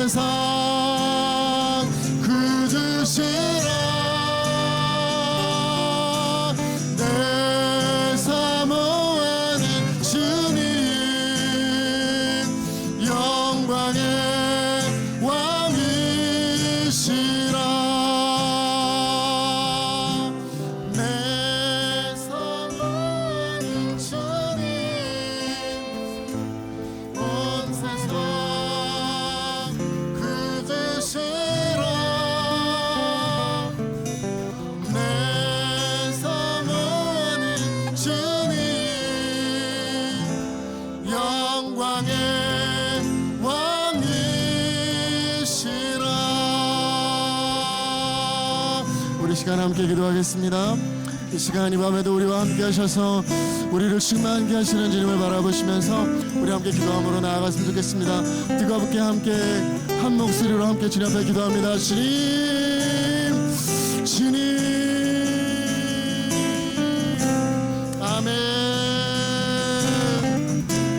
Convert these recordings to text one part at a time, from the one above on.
세상 굳으시라. 내 사모하는 주님, 영광의 왕이시라. 내 사모하는 주님, 온 세상 굳으시라. 내 사모하는 주님, 영광의 왕이시라. 우리 시간 함께 기도하겠습니다. 이 시간 이 밤에도 우리와 함께 하셔서 우리를 충만케 하시는 주님을 바라보시면서 우리 함께 기도함으로 나아갔으면 좋겠습니다. 뜨겁게 함께 한 목소리로 함께 주님 앞에 기도합니다. 주님, 주님, 아멘,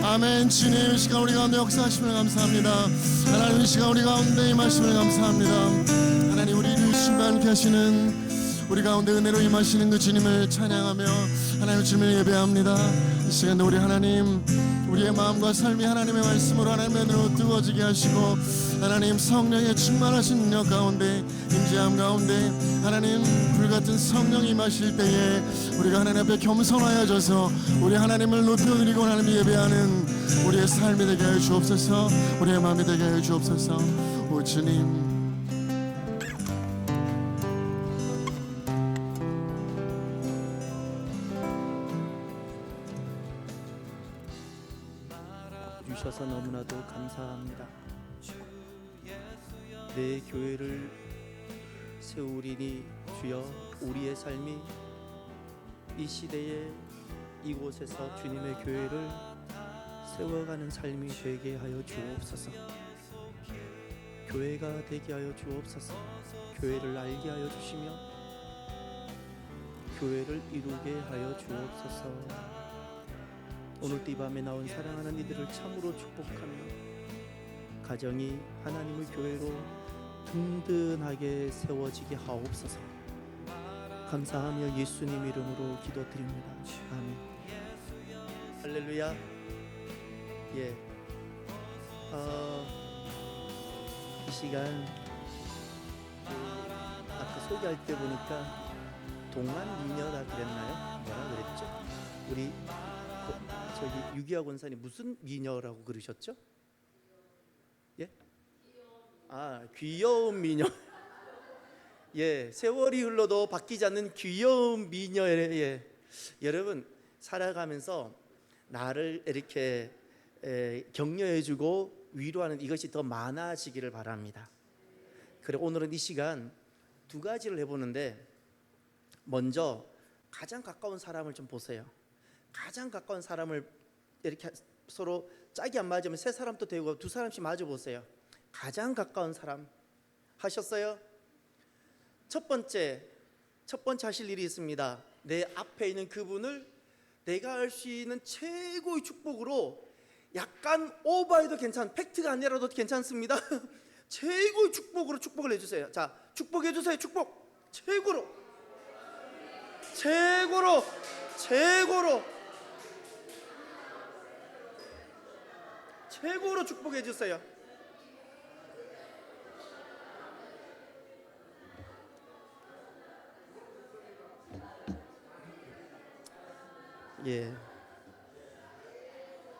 아멘. 주님, 이 시간 우리 가운데 역사하심을 감사합니다. 하나님, 이 시간 우리 가운데 임하심을 감사합니다. 하나님, 우리를 충만케 하시는 우리 가운데 은혜로 임하시는 그 주님을 찬양하며 하나님 주님을 예배합니다. 이 시간도 우리 하나님, 우리의 마음과 삶이 하나님의 말씀으로 하나님의 눈으로 뜨거워지게 하시고 하나님 성령의 충만하신 능력 가운데, 임재함 가운데 하나님 불같은 성령이 임하실 때에 우리가 하나님 앞에 겸손하여져서 우리 하나님을 높여드리고 하나님 예배하는 우리의 삶이 되게 하여 주옵소서. 우리의 마음이 되게 하여 주옵소서. 오 주님, 주셔서 너무나도 감사합니다. 내 교회를 세우리니 주여, 우리의 삶이 이 시대에 이곳에서 주님의 교회를 세워가는 삶이 되게 하여 주옵소서. 교회가 되게 하여 주옵소서. 교회를 알게 하여 주시며 교회를 이루게 하여 주옵소서. 오늘도 이 밤에 나온 사랑하는 이들을 참으로 축복하며 가정이 하나님의 교회로 든든하게 세워지게 하옵소서. 감사하며 예수님 이름으로 기도드립니다. 아멘. 할렐루야. 예. 이 시간 아까 소개할 때 보니까 동안 미녀라 그랬나요? 뭐라 그랬죠? 우리 저기 유기하 권사님 무슨 미녀라고 그러셨죠? 예? 아, 귀여운 미녀. 예, 세월이 흘러도 바뀌지 않는 귀여운 미녀의, 예. 여러분 살아가면서 나를 이렇게 격려해주고 위로하는 이것이 더 많아지기를 바랍니다. 그래, 오늘은 이 시간 두 가지를 해보는데, 먼저 가장 가까운 사람을 좀 보세요. 가장 가까운 사람을 이렇게 서로 짝이 안 맞으면 세 사람도 되고 두 사람씩 맞아 보세요. 가장 가까운 사람 하셨어요? 첫 번째 하실 일이 있습니다. 내 앞에 있는 그분을 내가 할 수 있는 최고의 축복으로, 약간 오버해도 괜찮, 팩트가 아니라도 괜찮습니다. 최고의 축복으로 축복을 해주세요. 자, 축복해 주세요. 축복 최고로 축복해 주세요. 예.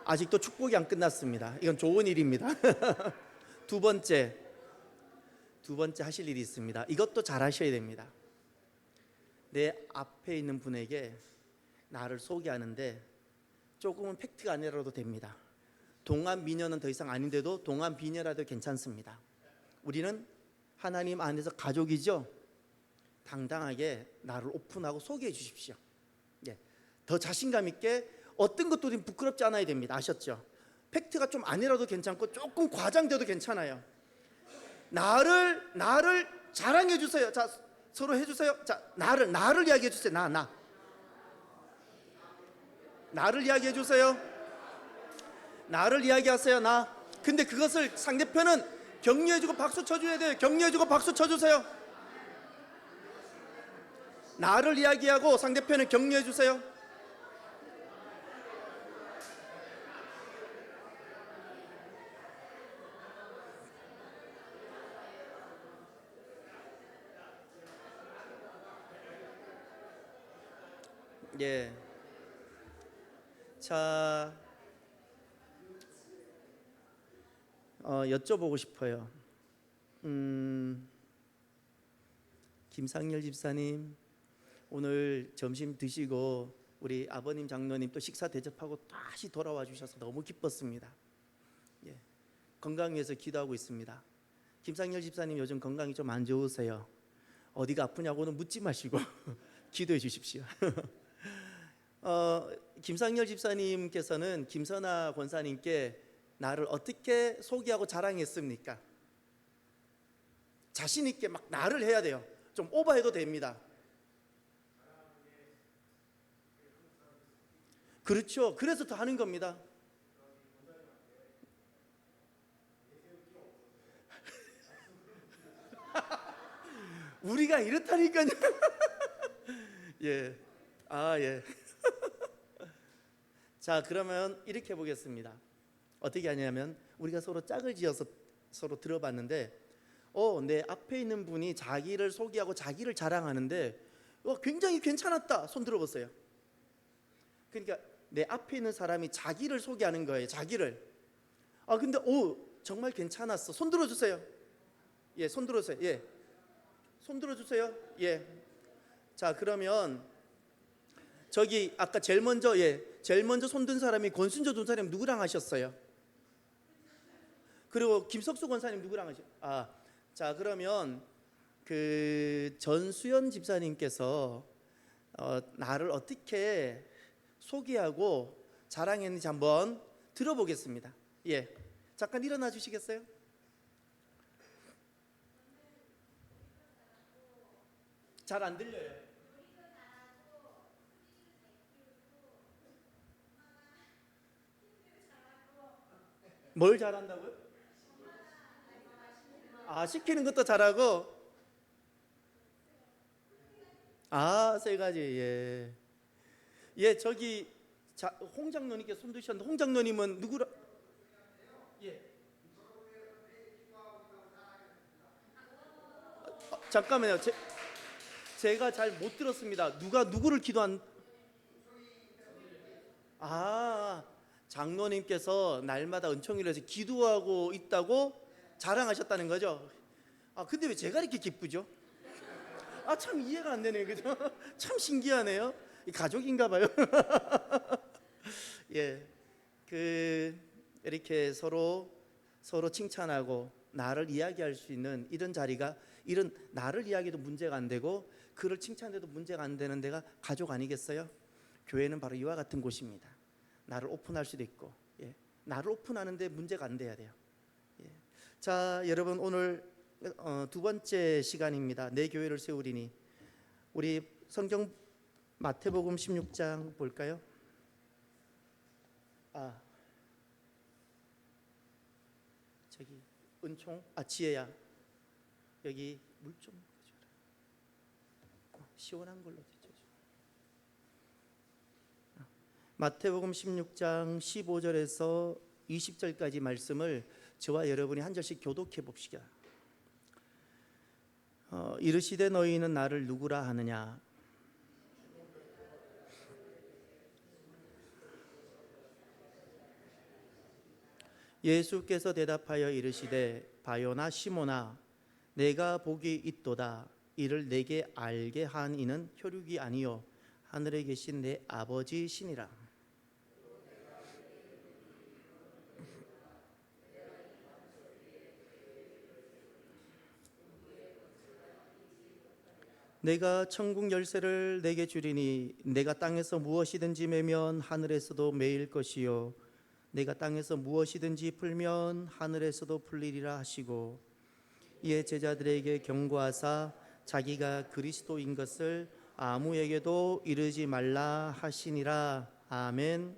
아직도 축복이 안 끝났습니다. 이건 좋은 일입니다. 두 번째 하실 일이 있습니다. 이것도 잘 하셔야 됩니다. 내 앞에 있는 분에게 나를 소개하는데 조금은 팩트가 아니라도 됩니다. 동안 미녀는 더 이상 아닌데도 동안 비녀라도 괜찮습니다. 우리는 하나님 안에서 가족이죠. 당당하게 나를 오픈하고 소개해 주십시오. 예. 더 자신감 있게, 어떤 것도 부끄럽지 않아야 됩니다. 아셨죠? 팩트가 좀 아니라도 괜찮고 조금 과장돼도 괜찮아요. 나를 자랑해 주세요. 자, 서로 해주세요. 자, 나를 이야기해 주세요. 나를 이야기해 주세요. 나를 이야기하세요. 나. 근데 그것을 상대편은 격려해주고 박수 쳐줘야 돼요. 격려해주고 박수 쳐주세요. 나를 이야기하고 상대편을 격려해주세요. 예. 자, 여쭤보고 싶어요. 김상열 집사님, 오늘 점심 드시고 우리 아버님 장로님 또 식사 대접하고 다시 돌아와 주셔서 너무 기뻤습니다. 예. 건강 위해서 기도하고 있습니다. 김상열 집사님 요즘 건강이 좀 안 좋으세요. 어디가 아프냐고는 묻지 마시고 기도해 주십시오. 김상열 집사님께서는 김선아 권사님께 나를 어떻게 소개하고 자랑했습니까? 자신 있게 막 나를 해야 돼요. 좀 오버해도 됩니다. 그렇죠. 그래서 더 하는 겁니다. 우리가 이렇다니까요. 예. 아, 예. 자, 그러면 이렇게 보겠습니다. 어떻게 하냐면 우리가 서로 짝을 지어서 서로 들어봤는데 내 앞에 있는 분이 자기를 소개하고 자기를 자랑하는데 굉장히 괜찮았다. 손 들어보세요. 그러니까 내 앞에 있는 사람이 자기를 소개하는 거예요. 자기를. 근데 정말 괜찮았어. 손 들어주세요. 예, 손 들어주세요. 예, 손 들어주세요. 예. 자, 그러면 저기 아까 제일 먼저 손든 사람이 권순조 전사님 누구랑 하셨어요? 그리고 김석수 권사님 누구랑 하셨어요? 자, 그러면 그 전수연 집사님께서 나를 어떻게 소개하고 자랑했는지 한번 들어보겠습니다. 예, 잠깐 일어나 주시겠어요? 잘 안 들려요. 뭘 잘한다고요? 시키는 것도 잘하고. 세 가지. 예. 예, 저기 홍 장로님께 손 드셨는데 홍 장로님은 누구라? 예. 잠깐만요. 제가 잘 못 들었습니다. 누가 누구를 기도한? 장로님께서 날마다 은총이를 해서 기도하고 있다고 자랑하셨다는 거죠. 근데 왜 제가 이렇게 기쁘죠? 참 이해가 안 되네요. 그죠? 참 신기하네요. 가족인가 봐요. 예. 이렇게 서로 칭찬하고 나를 이야기할 수 있는 이런 자리가, 이런 나를 이야기도 문제가 안 되고 그를 칭찬해도 문제가 안 되는 데가 가족 아니겠어요? 교회는 바로 이와 같은 곳입니다. 나를 오픈할 수도 있고, 예. 나를 오픈하는데 문제가 안 돼야 돼요. 예. 자, 여러분, 오늘 두 번째 시간입니다. 내 교회를 세우리니. 우리 성경 마태복음 16장 볼까요? 저기 은총, 지혜야, 여기 물 좀 줘라. 시원한 걸로 데쳐줘. 마태복음 16장 15절에서 20절까지 말씀을 저와 여러분이 한 절씩 교독해 봅시다. 이르시되 너희는 나를 누구라 하느냐? 예수께서 대답하여 이르시되 바요나 시모나 내가 복이 있도다. 이를 내게 알게 한 이는 혈육이 아니요 하늘에 계신 내 아버지시니라. 내가 천국 열쇠를 내게 주리니 내가 땅에서 무엇이든지 매면 하늘에서도 매일 것이요 내가 땅에서 무엇이든지 풀면 하늘에서도 풀리리라 하시고 이에 제자들에게 경고하사 자기가 그리스도인 것을 아무에게도 이르지 말라 하시니라. 아멘.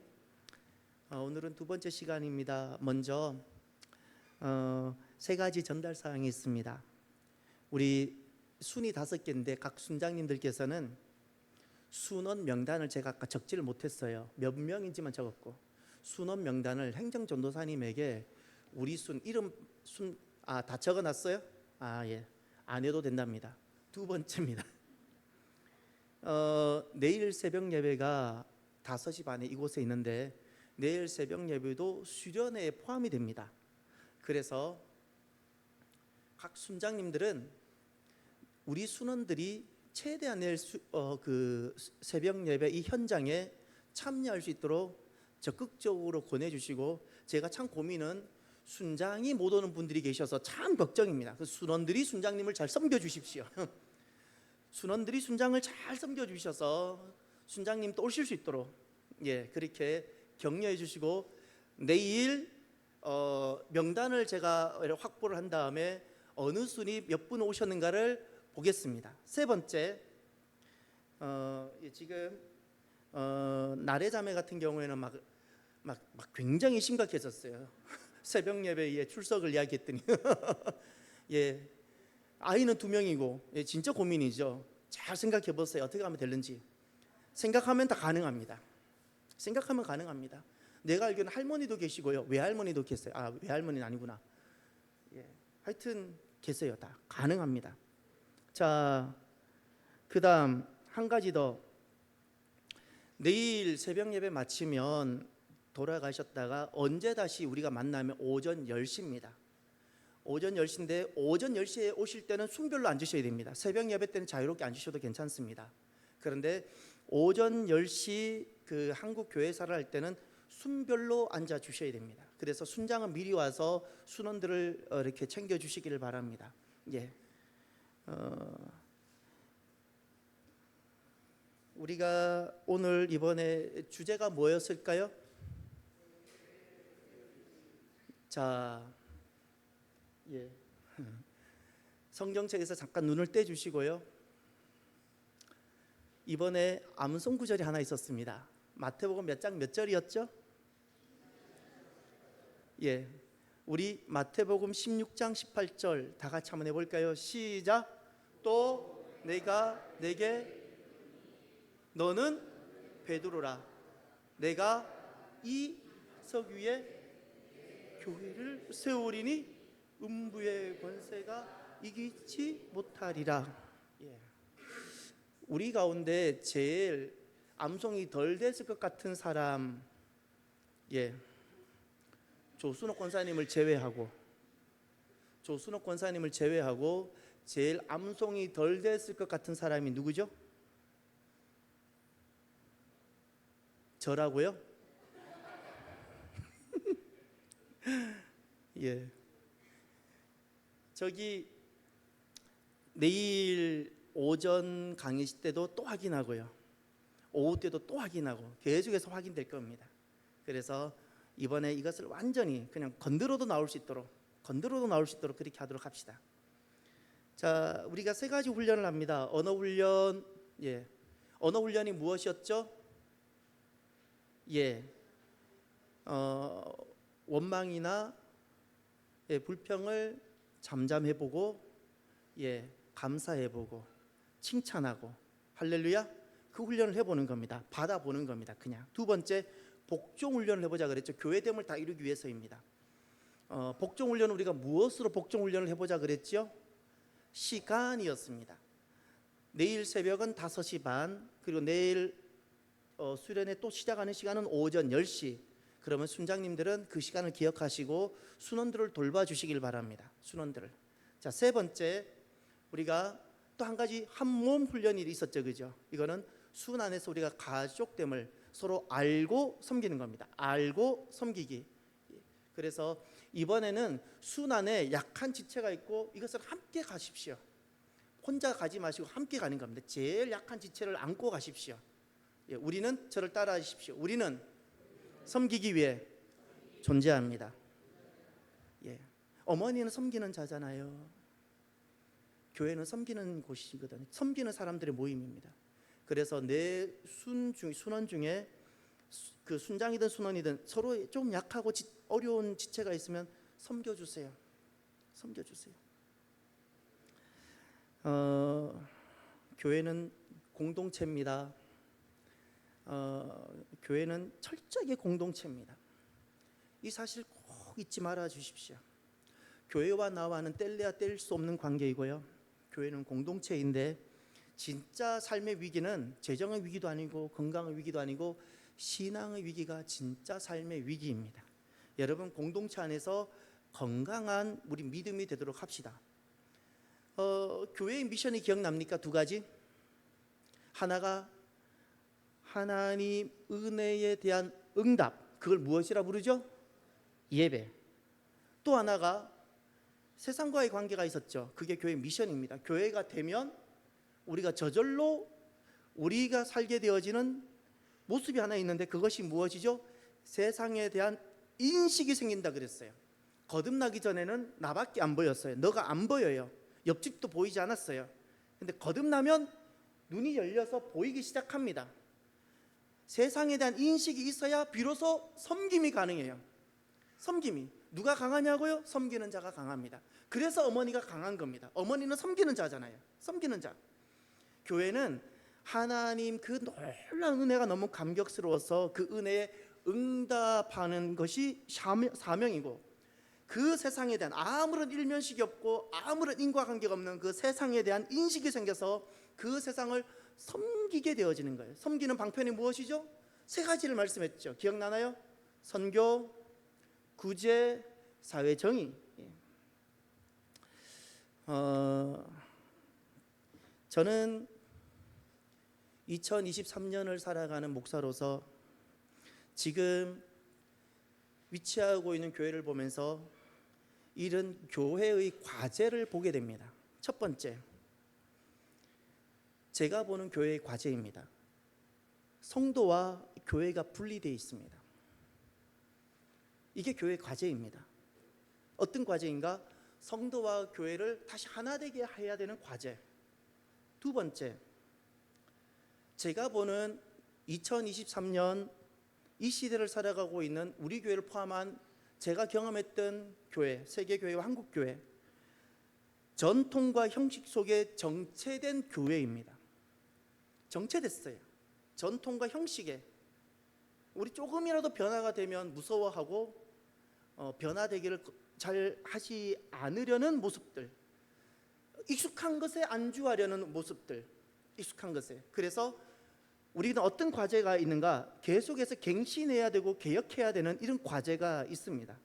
오늘은 두 번째 시간입니다. 먼저 세 가지 전달 사항이 있습니다. 우리 순이 5개인데 각 순장님들께서는 순원 명단을 제가 아까 적지를 못했어요. 몇 명인지만 적었고, 순원 명단을 행정전도사님에게 우리 순 이름 다 적어놨어요? 예, 안 해도 된답니다. 두 번째입니다. 내일 새벽 예배가 5시 반에 이곳에 있는데 내일 새벽 예배도 수련회에 포함이 됩니다. 그래서 각 순장님들은 우리 순원들이 최대한 내일 그 새벽 예배 이 현장에 참여할 수 있도록 적극적으로 권해주시고, 제가 참 고민은 순장이 못 오는 분들이 계셔서 참 걱정입니다. 그 순원들이 순장님을 잘 섬겨주십시오. 순원들이 순장을 잘 섬겨주셔서 순장님도 오실 수 있도록 그렇게 격려해 주시고, 내일 명단을 제가 확보를 한 다음에 어느 순이 몇 분 오셨는가를 보겠습니다. 세 번째, 지금 나래자매 같은 경우에는 막 굉장히 심각해졌어요. 새벽 예배에 출석을 이야기했더니 아이는 2명이고 진짜 고민이죠. 잘 생각해 보세요. 어떻게 하면 되는지. 생각하면 다 가능합니다. 생각하면 가능합니다. 내가 알기로는 할머니도 계시고요, 외할머니도 계세요. 외할머니는 아니구나. 하여튼 계세요. 다 가능합니다. 자, 그다음 한 가지 더. 내일 새벽 예배 마치면 돌아가셨다가 언제 다시 우리가 만나면 오전 10시입니다. 오전 10시인데 오전 10시에 오실 때는 순별로 앉으셔야 됩니다. 새벽 예배 때는 자유롭게 앉으셔도 괜찮습니다. 그런데 오전 10시 그 한국 교회사를 할 때는 순별로 앉아 주셔야 됩니다. 그래서 순장은 미리 와서 순원들을 이렇게 챙겨 주시기를 바랍니다. 우리가 오늘 이번에 주제가 뭐였을까요? 자, 성경책에서 잠깐 눈을 떼 주시고요. 이번에 암송 구절이 하나 있었습니다. 마태복음 몇 장 몇 절이었죠? 우리 마태복음 16장 18절 다 같이 한번 해볼까요? 시작. 또 내가 내게 너는 베드로라. 내가 이 석 위에 교회를 세우리니 음부의 권세가 이기지 못하리라. 우리 가운데 제일 암송이 덜 됐을 것 같은 사람, 조순옥 권사님을 제외하고 제일 암송이 덜 됐을 것 같은 사람이 누구죠? 저라고요? 저기 내일 오전 강의 때도 또 확인하고요, 오후 때도 또 확인하고 계속해서 확인될 겁니다. 그래서 이번에 이것을 완전히 그냥 건드려도 나올 수 있도록 그렇게 하도록 합시다. 자, 우리가 3가지 훈련을 합니다. 언어 훈련, 언어 훈련이 무엇이었죠? 원망이나 불평을 잠잠해보고, 감사해보고, 칭찬하고, 할렐루야, 그 훈련을 해보는 겁니다. 받아보는 겁니다. 그냥. 두 번째, 복종 훈련을 해보자 그랬죠. 교회됨을 다 이루기 위해서입니다. 복종 훈련은 우리가 무엇으로 복종 훈련을 해보자 그랬죠? 시간이었습니다. 내일 새벽은 5시 반, 그리고 내일 수련회 또 시작하는 시간은 오전 10시. 그러면 순장님들은 그 시간을 기억하시고 순원들을 돌봐주시길 바랍니다. 순원들을. 자, 세 번째, 우리가 또 한 가지 한몸 훈련이 있었죠, 그죠? 이거는 순 안에서 우리가 가족됨을 서로 알고 섬기는 겁니다. 알고 섬기기. 그래서 이번에는 순 안에 약한 지체가 있고 이것을 함께 가십시오. 혼자 가지 마시고 함께 가는 겁니다. 제일 약한 지체를 안고 가십시오. 우리는 저를 따라하십시오. 우리는 섬기기 위해 존재합니다. 어머니는 섬기는 자잖아요. 교회는 섬기는 곳이거든요. 섬기는 사람들의 모임입니다. 그래서 내 순원 중에 그 순장이든 순원이든 서로 좀 약하고 어려운 지체가 있으면 섬겨주세요. 섬겨주세요. 교회는 공동체입니다. 교회는 철저하게 공동체입니다. 이 사실 꼭 잊지 말아 주십시오. 교회와 나와는 뗄래야 뗄 수 없는 관계이고요. 교회는 공동체인데 진짜 삶의 위기는 재정의 위기도 아니고 건강의 위기도 아니고 신앙의 위기가 진짜 삶의 위기입니다. 여러분, 공동체 안에서 건강한 우리 믿음이 되도록 합시다. 교회의 미션이 기억납니까? 두 가지. 하나가 하나님 은혜에 대한 응답, 그걸 무엇이라 부르죠? 예배. 또 하나가 세상과의 관계가 있었죠. 그게 교회 미션입니다. 교회가 되면 우리가 저절로 우리가 살게 되어지는 모습이 하나 있는데 그것이 무엇이죠? 세상에 대한 인식이 생긴다 그랬어요. 거듭나기 전에는 나밖에 안 보였어요. 너가 안 보여요. 옆집도 보이지 않았어요. 근데 거듭나면 눈이 열려서 보이기 시작합니다. 세상에 대한 인식이 있어야 비로소 섬김이 가능해요. 섬김이. 누가 강하냐고요? 섬기는 자가 강합니다. 그래서 어머니가 강한 겁니다. 어머니는 섬기는 자잖아요. 섬기는 자. 교회는 하나님 그 놀라운 은혜가 너무 감격스러워서 그 은혜에 응답하는 것이 사명이고, 그 세상에 대한 아무런 일면식이 없고 아무런 인과관계가 없는 그 세상에 대한 인식이 생겨서 그 세상을 섬기게 되어지는 거예요. 섬기는 방편이 무엇이죠? 세 가지를 말씀했죠. 기억나나요? 선교, 구제, 사회정의. 저는 2023년을 살아가는 목사로서 지금 위치하고 있는 교회를 보면서 이런 교회의 과제를 보게 됩니다. 첫 번째, 제가 보는 교회의 과제입니다. 성도와 교회가 분리되어 있습니다. 이게 교회의 과제입니다. 어떤 과제인가? 성도와 교회를 다시 하나 되게 해야 되는 과제. 두 번째, 제가 보는 2023년 이 시대를 살아가고 있는 우리 교회를 포함한 제가 경험했던 교회, 세계교회와 한국교회, 전통과 형식 속에 정체된 교회입니다. 정체됐어요. 전통과 형식에 우리 조금이라도 변화가 되면 무서워하고 변화되기를 잘 하지 않으려는 모습들, 익숙한 것에 안주하려는 모습들, 익숙한 것에. 그래서 우리는 어떤 과제가 있는가? 계속해서 갱신해야 되고 개혁해야 되는 이런 과제가 있습니다.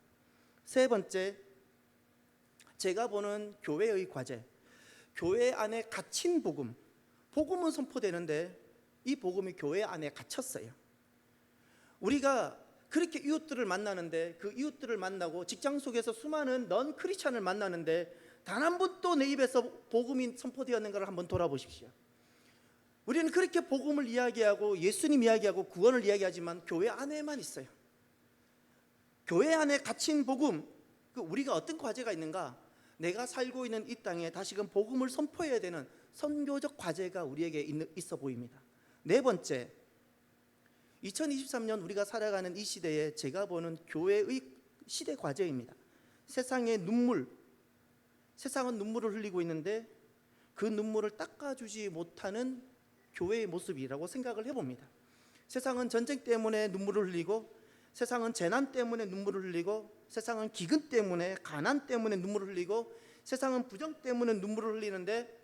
세 번째, 제가 보는 교회의 과제, 교회 안에 갇힌 복음. 복음은 선포되는데 이 복음이 교회 안에 갇혔어요. 우리가 그렇게 이웃들을 만나는데, 그 이웃들을 만나고 직장 속에서 수많은 넌 크리스찬을 만나는데 단 한 번도 내 입에서 복음이 선포되었는가를 한번 돌아보십시오. 우리는 그렇게 복음을 이야기하고 예수님 이야기하고 구원을 이야기하지만 교회 안에만 있어요. 교회 안에 갇힌 복음, 우리가 어떤 과제가 있는가? 내가 살고 있는 이 땅에 다시금 복음을 선포해야 되는 선교적 과제가 우리에게 있어 보입니다. 네 번째, 2023년 우리가 살아가는 이 시대에 제가 보는 교회의 시대 과제입니다. 세상의 눈물, 세상은 눈물을 흘리고 있는데 그 눈물을 닦아주지 못하는 교회의 모습이라고 생각을 해봅니다. 세상은 전쟁 때문에 눈물을 흘리고, 세상은 재난 때문에 눈물을 흘리고, 세상은 기근 때문에, 가난 때문에 눈물을 흘리고, 세상은 부정 때문에 눈물을 흘리는데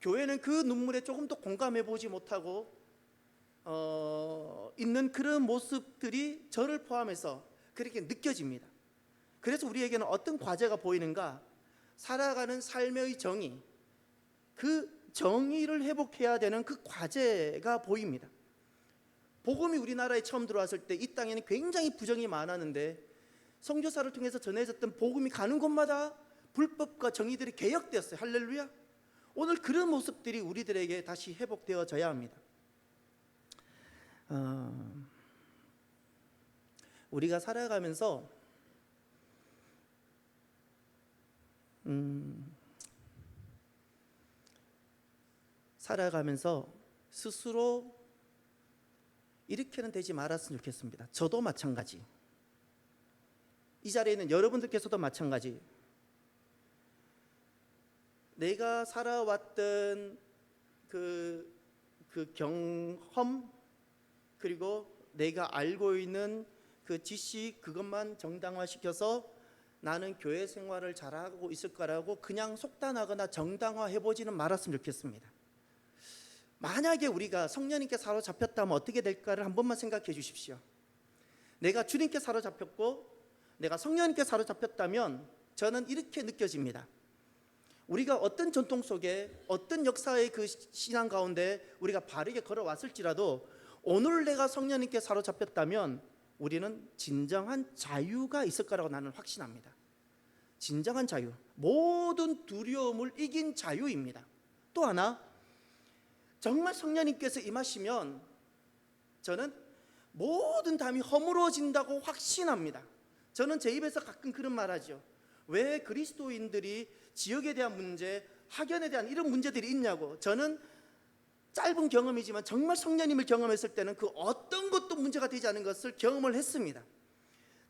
교회는 그 눈물에 조금 더 공감해 보지 못하고 있는 그런 모습들이 저를 포함해서 그렇게 느껴집니다. 그래서 우리에게는 어떤 과제가 보이는가? 살아가는 삶의 정의, 그 정의를 회복해야 되는 그 과제가 보입니다. 복음이 우리나라에 처음 들어왔을 때 이 땅에는 굉장히 부정이 많았는데 선교사를 통해서 전해졌던 복음이 가는 곳마다 불법과 정의들이 개혁되었어요. 할렐루야. 오늘 그런 모습들이 우리들에게 다시 회복되어져야 합니다. 우리가 살아가면서 스스로 이렇게는 되지 말았으면 좋겠습니다. 저도 마찬가지, 이 자리에 있는 여러분들께서도 마찬가지. 내가 살아왔던 그 경험, 그리고 내가 알고 있는 그 지식, 그것만 정당화시켜서 나는 교회 생활을 잘하고 있을 거라고 그냥 속단하거나 정당화해보지는 말았으면 좋겠습니다. 만약에 우리가 성령님께 사로잡혔다면 어떻게 될까를 한 번만 생각해 주십시오. 내가 주님께 사로잡혔고 내가 성령님께 사로잡혔다면 저는 이렇게 느껴집니다. 우리가 어떤 전통 속에 어떤 역사의 그 신앙 가운데 우리가 바르게 걸어왔을지라도 오늘 내가 성령님께 사로잡혔다면 우리는 진정한 자유가 있을 거라고 나는 확신합니다. 진정한 자유, 모든 두려움을 이긴 자유입니다. 또 하나, 정말 성령님께서 임하시면 저는 모든 담이 허물어진다고 확신합니다. 저는 제 입에서 가끔 그런 말 하죠. 왜 그리스도인들이 지역에 대한 문제, 학연에 대한 이런 문제들이 있냐고. 저는 짧은 경험이지만 정말 성령님을 경험했을 때는 그 어떤 것도 문제가 되지 않은 것을 경험을 했습니다.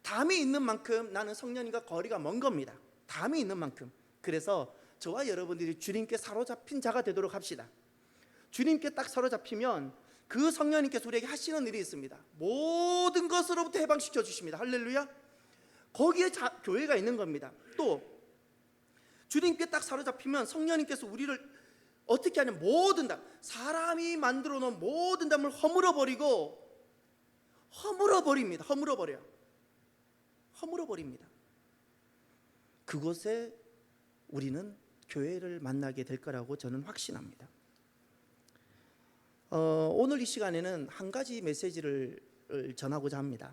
담이 있는 만큼 나는 성령님과 거리가 먼 겁니다. 담이 있는 만큼. 그래서 저와 여러분들이 주님께 사로잡힌 자가 되도록 합시다. 주님께 딱 사로잡히면 그 성령님께서 우리에게 하시는 일이 있습니다. 모든 것으로부터 해방시켜 주십니다. 할렐루야. 거기에 교회가 있는 겁니다. 또 주님께 딱 사로잡히면 성령님께서 우리를 어떻게 하냐면 모든 담, 사람이 만들어 놓은 모든 담을 허물어버립니다. 허물어버립니다. 그곳에 우리는 교회를 만나게 될 거라고 저는 확신합니다. 오늘 이 시간에는 한 가지 메시지를 전하고자 합니다.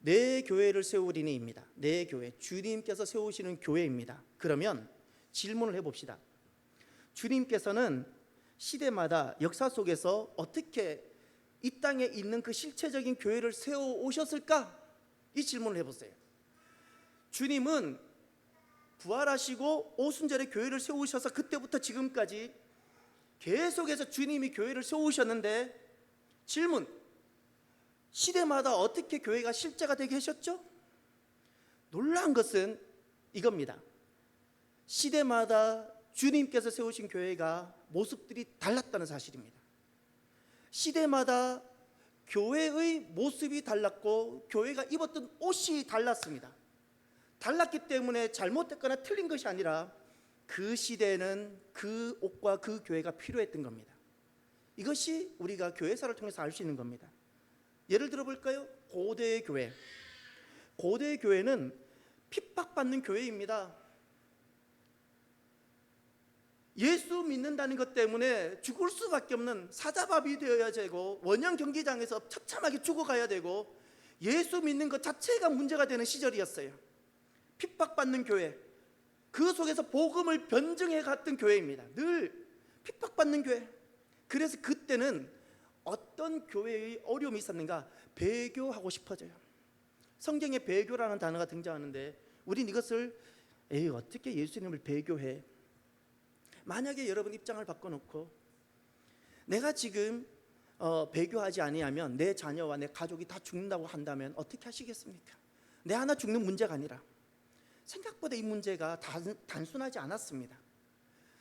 내 교회를 세우리니입니다. 내 교회, 주님께서 세우시는 교회입니다. 그러면 질문을 해봅시다. 주님께서는 시대마다 역사 속에서 어떻게 이 땅에 있는 그 실체적인 교회를 세워 오셨을까? 이 질문을 해보세요. 주님은 부활하시고 오순절에 교회를 세우셔서 그때부터 지금까지 계속해서 주님이 교회를 세우셨는데, 질문, 시대마다 어떻게 교회가 실제가 되게 하셨죠? 놀라운 것은 이겁니다. 시대마다 주님께서 세우신 교회가 모습들이 달랐다는 사실입니다. 시대마다 교회의 모습이 달랐고 교회가 입었던 옷이 달랐습니다. 달랐기 때문에 잘못됐거나 틀린 것이 아니라 그 시대에는 그 옷과 그 교회가 필요했던 겁니다. 이것이 우리가 교회사를 통해서 알 수 있는 겁니다. 예를 들어 볼까요? 고대의 교회. 고대의 교회는 핍박받는 교회입니다. 예수 믿는다는 것 때문에 죽을 수밖에 없는 사자밥이 되어야 되고 원형 경기장에서 처참하게 죽어가야 되고 예수 믿는 것 자체가 문제가 되는 시절이었어요. 핍박받는 교회, 그 속에서 복음을 변증해 갔던 교회입니다. 늘 핍박받는 교회. 그래서 그때는 어떤 교회의 어려움이 있었는가? 배교하고 싶어져요. 성경에 배교라는 단어가 등장하는데 우린 이것을 어떻게 예수님을 배교해? 만약에 여러분 입장을 바꿔놓고 내가 지금 배교하지 아니하면 내 자녀와 내 가족이 다 죽는다고 한다면 어떻게 하시겠습니까? 내 하나 죽는 문제가 아니라 생각보다 이 문제가 단순하지 않았습니다.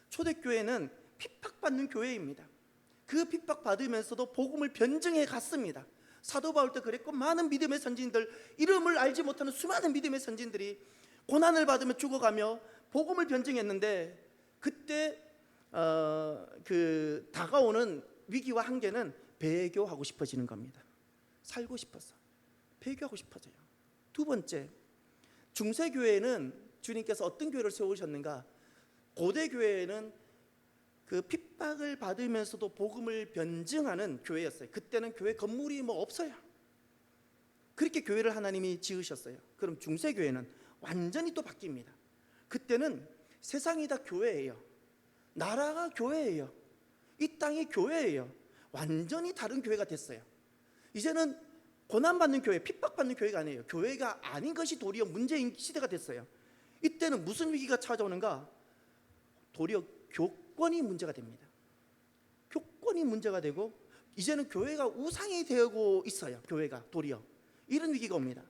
초대교회는 핍박받는 교회입니다. 그 핍박받으면서도 복음을 변증해 갔습니다. 사도 바울도 그랬고 많은 믿음의 선진들, 이름을 알지 못하는 수많은 믿음의 선진들이 고난을 받으며 죽어가며 복음을 변증했는데, 그때 그 다가오는 위기와 한계는 배교하고 싶어지는 겁니다. 살고 싶어서 배교하고 싶어져요. 두 번째, 중세교회는 주님께서 어떤 교회를 세우셨는가? 고대교회는 그 핍박을 받으면서도 복음을 변증하는 교회였어요. 그때는 교회 건물이 없어요. 그렇게 교회를 하나님이 지으셨어요. 그럼 중세교회는 완전히 또 바뀝니다. 그때는 세상이 다 교회예요. 나라가 교회예요. 이 땅이 교회예요. 완전히 다른 교회가 됐어요. 이제는 고난받는 교회, 핍박받는 교회가 아니에요. 교회가 아닌 것이 도리어 문제인 시대가 됐어요. 이때는 무슨 위기가 찾아오는가? 도리어 교권이 문제가 됩니다. 교권이 문제가 되고 이제는 교회가 우상이 되고 있어요. 교회가 도리어 이런 위기가 옵니다.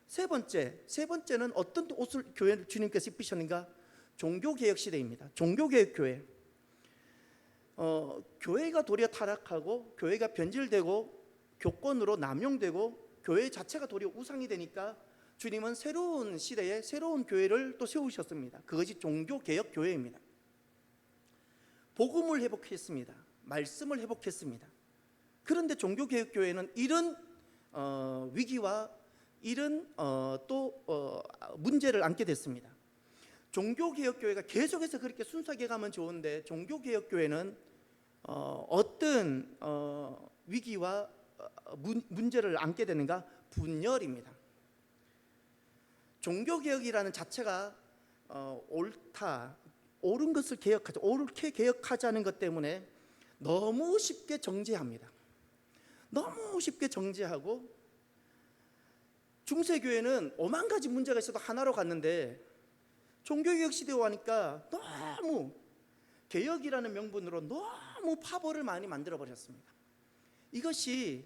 세 번째는 어떤 옷을 교회 주님께서 입히셨는가? 종교개혁 시대입니다. 종교개혁 교회. 교회가 도리어 타락하고 교회가 변질되고 교권으로 남용되고 교회 자체가 도리어 우상이 되니까 주님은 새로운 시대에 새로운 교회를 또 세우셨습니다. 그것이 종교개혁 교회입니다. 복음을 회복했습니다. 말씀을 회복했습니다. 그런데 종교개혁 교회는 이런 위기와 이런 문제를 안게 됐습니다. 종교개혁 교회가 계속해서 그렇게 순수하게 가면 좋은데 종교개혁 교회는 어떤 위기와 문제를 안게 되는가? 분열입니다. 종교개혁이라는 자체가 옳은 것을 개혁하자, 옳게 개혁하자는 것 때문에 너무 쉽게 정죄합니다. 너무 쉽게 정죄하고 중세교회는 5만 가지 문제가 있어도 하나로 갔는데 종교개혁 시대에 오니까 너무 개혁이라는 명분으로 너무 파벌을 많이 만들어 버렸습니다. 이것이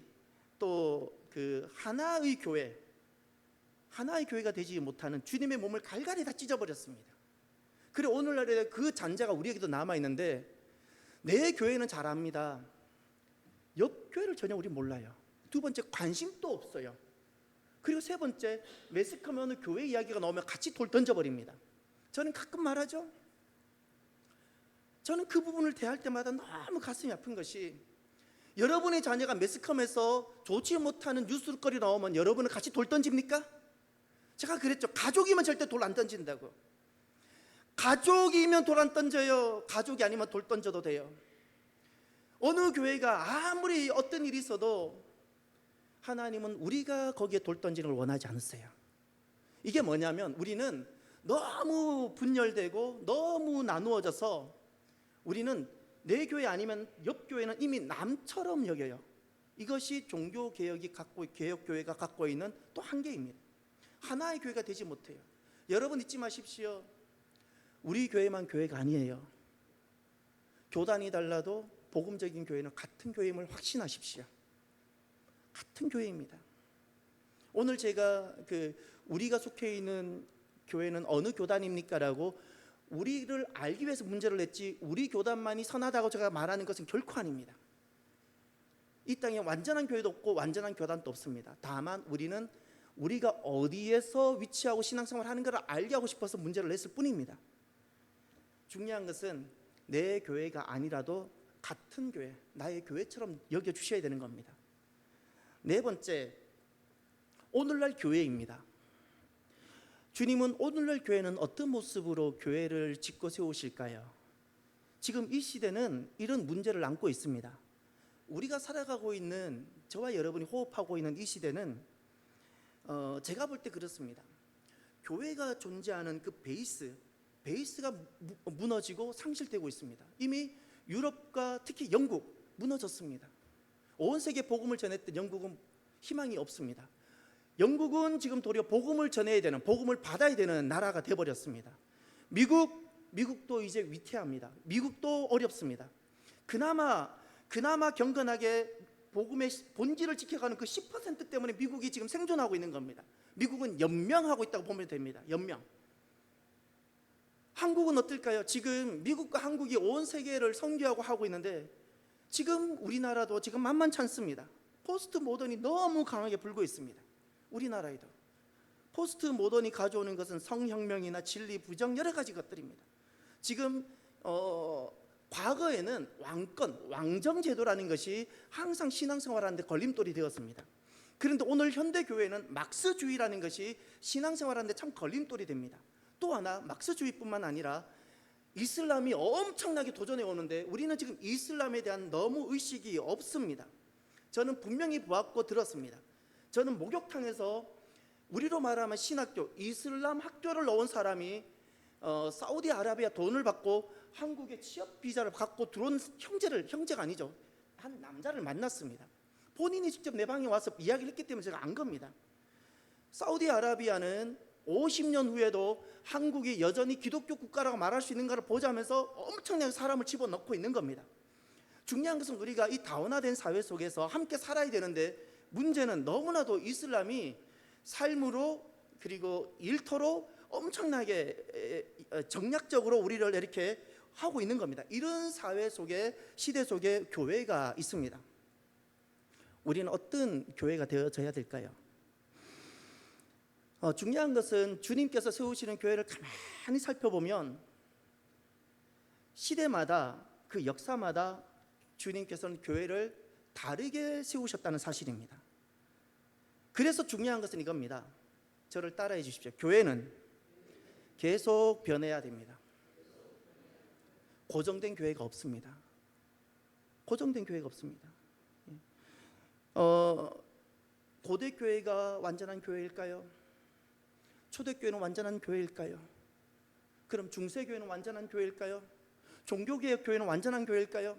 또 그 하나의 교회가 되지 못하는 주님의 몸을 갈갈이 다 찢어버렸습니다. 그리고 오늘날에 그 잔재가 우리에게도 남아있는데 내 교회는 잘합니다. 옆 교회를 전혀 우리 몰라요. 두 번째, 관심도 없어요. 그리고 세 번째, 매스컴에 어느 교회 이야기가 나오면 같이 돌 던져버립니다. 저는 가끔 말하죠. 저는 그 부분을 대할 때마다 너무 가슴이 아픈 것이 여러분의 자녀가 매스컴에서 좋지 못하는 뉴스거리 나오면 여러분은 같이 돌 던집니까? 제가 그랬죠. 가족이면 절대 돌 안 던진다고. 가족이면 돌 안 던져요. 가족이 아니면 돌 던져도 돼요. 어느 교회가 아무리 어떤 일이 있어도 하나님은 우리가 거기에 돌 던지는 걸 원하지 않으세요. 이게 뭐냐면 우리는 너무 분열되고 너무 나누어져서 우리는 내 교회 아니면 옆 교회는 이미 남처럼 여겨요. 이것이 종교개혁이 개혁교회가 갖고 있는 또 한계입니다. 하나의 교회가 되지 못해요. 여러분 잊지 마십시오. 우리 교회만 교회가 아니에요. 교단이 달라도 복음적인 교회는 같은 교회임을 확신하십시오. 같은 교회입니다. 오늘 제가 우리가 속해 있는 교회는 어느 교단입니까? 라고 우리를 알기 위해서 문제를 냈지 우리 교단만이 선하다고 제가 말하는 것은 결코 아닙니다. 이 땅에 완전한 교회도 없고 완전한 교단도 없습니다. 다만 우리는 우리가 어디에서 위치하고 신앙생활을 하는 것을 알게 하고 싶어서 문제를 냈을 뿐입니다. 중요한 것은 내 교회가 아니라도 같은 교회, 나의 교회처럼 여겨주셔야 되는 겁니다. 네 번째, 오늘날 교회입니다. 주님은 오늘날 교회는 어떤 모습으로 교회를 짓고 세우실까요? 지금 이 시대는 이런 문제를 안고 있습니다. 우리가 살아가고 있는, 저와 여러분이 호흡하고 있는 이 시대는 제가 볼 때 그렇습니다. 교회가 존재하는 그 베이스가 무너지고 상실되고 있습니다. 이미 유럽과 특히 영국 무너졌습니다. 온 세계 복음을 전했던 영국은 희망이 없습니다. 영국은 지금 도리어 복음을 전해야 되는, 복음을 받아야 되는 나라가 되어버렸습니다. 미국도 이제 위태합니다. 미국도 어렵습니다. 그나마 경건하게 복음의 본질을 지켜가는 그 10% 때문에 미국이 지금 생존하고 있는 겁니다. 미국은 연명하고 있다고 보면 됩니다. 연명. 한국은 어떨까요? 지금 미국과 한국이 온 세계를 선교하고 하고 있는데 지금 우리나라도 지금 만만치 않습니다. 포스트 모던이 너무 강하게 불고 있습니다. 우리나라에도 포스트 모던이 가져오는 것은 성혁명이나 진리 부정 여러 가지 것들입니다. 지금 과거에는 왕정 제도라는 것이 항상 신앙생활하는데 걸림돌이 되었습니다. 그런데 오늘 현대 교회는 막스주의라는 것이 신앙생활하는데 참 걸림돌이 됩니다. 또 하나 막스주의뿐만 아니라 이슬람이 엄청나게 도전해 오는데 우리는 지금 이슬람에 대한 너무 의식이 없습니다. 저는 분명히 보았고 들었습니다. 저는 목욕탕에서 우리로 말하면 신학교, 이슬람 학교를 넣은 사람이 사우디아라비아 돈을 받고 한국에 취업 비자를 갖고 들어온 형제가 아니죠. 한 남자를 만났습니다. 본인이 직접 내 방에 와서 이야기를 했기 때문에 제가 안 겁니다. 사우디아라비아는 50년 후에도 한국이 여전히 기독교 국가라고 말할 수 있는가를 보자면서 엄청나게 사람을 집어넣고 있는 겁니다. 중요한 것은 우리가 이 다원화된 사회 속에서 함께 살아야 되는데 문제는 너무나도 이슬람이 삶으로 그리고 일터로 엄청나게 정략적으로 우리를 이렇게 하고 있는 겁니다. 이런 사회 속에, 시대 속에 교회가 있습니다. 우리는 어떤 교회가 되어져야 될까요? 중요한 것은 주님께서 세우시는 교회를 가만히 살펴보면 시대마다, 그 역사마다 주님께서는 교회를 다르게 세우셨다는 사실입니다. 그래서 중요한 것은 이겁니다. 저를 따라해 주십시오. 교회는 계속 변해야 됩니다. 고정된 교회가 없습니다. 고정된 교회가 없습니다. 고대 교회가 완전한 교회일까요? 초대교회는 완전한 교회일까요? 그럼 중세교회는 완전한 교회일까요? 종교개혁 교회는 완전한 교회일까요?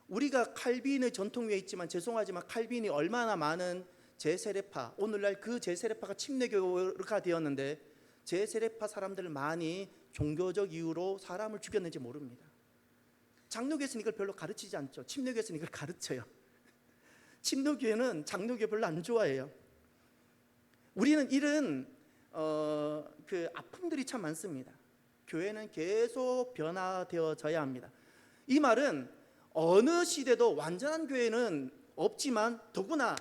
우리가 칼빈의 전통 위에 있지만 죄송하지만 칼빈이 얼마나 많은 제세례파, 오늘날 그 제세례파가 침례교회가 되었는데 제세례파 사람들을 많이 종교적 이유로 사람을 죽였는지 모릅니다. 장로교에서는 이걸 별로 가르치지 않죠. 침례교에서는 이걸 가르쳐요. 침례교회는 장로교 별로 안 좋아해요. 우리는 이런 그 아픔들이 참 많습니다. 교회는 계속 변화되어져야 합니다. 이 말은 어느 시대도 완전한 교회는 없지만 더구나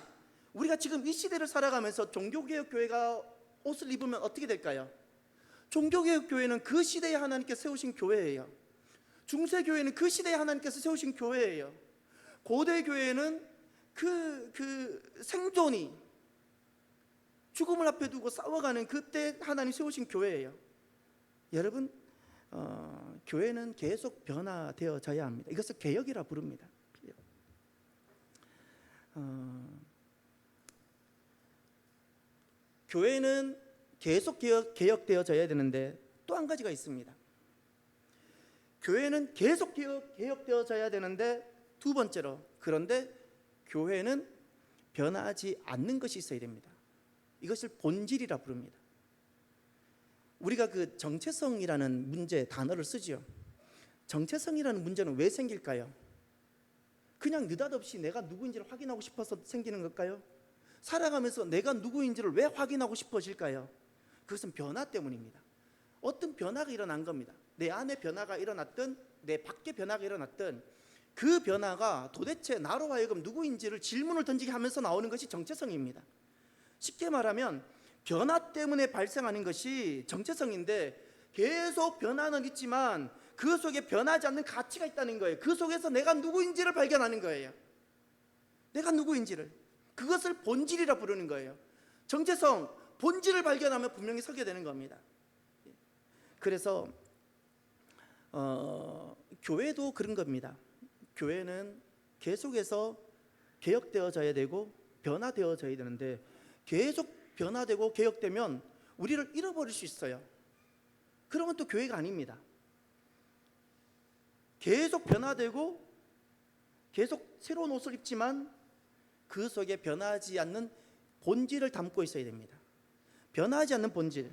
우리가 지금 이 시대를 살아가면서 종교개혁 교회가 옷을 입으면 어떻게 될까요? 종교개혁 교회는 그 시대에 하나님께서 세우신 교회예요. 중세교회는 그 시대에 하나님께서 세우신 교회예요. 고대 교회는 그 생존이 죽음을 앞에 두고 싸워가는 그때 하나님 세우신 교회예요. 여러분, 교회는 계속 변화되어져야 합니다. 이것을 개혁이라 부릅니다. 교회는 계속 개혁되어져야 되는데 또 한 가지가 있습니다. 교회는 계속 개혁되어져야 되는데 두 번째로, 그런데 교회는 변하지 않는 것이 있어야 됩니다. 이것을 본질이라 부릅니다. 우리가 그 정체성이라는 문제 단어를 쓰지요. 정체성이라는 문제는 왜 생길까요? 그냥 느닷없이 내가 누구인지를 확인하고 싶어서 생기는 걸까요? 살아가면서 내가 누구인지를 왜 확인하고 싶어질까요? 그것은 변화 때문입니다. 어떤 변화가 일어난 겁니다. 내 안에 변화가 일어났든 내 밖에 변화가 일어났든 그 변화가 도대체 나로 하여금 누구인지를 질문을 던지게 하면서 나오는 것이 정체성입니다. 쉽게 말하면 변화 때문에 발생하는 것이 정체성인데 계속 변화는 있지만 그 속에 변하지 않는 가치가 있다는 거예요. 그 속에서 내가 누구인지를 발견하는 거예요. 내가 누구인지를. 그것을 본질이라 부르는 거예요. 정체성, 본질을 발견하면 분명히 서게 되는 겁니다. 그래서 교회도 그런 겁니다. 교회는 계속해서 개혁되어져야 되고 변화되어져야 되는데 계속 변화되고 개혁되면 우리를 잃어버릴 수 있어요. 그러면 또 교회가 아닙니다. 계속 변화되고 계속 새로운 옷을 입지만 그 속에 변하지 않는 본질을 담고 있어야 됩니다. 변하지 않는 본질.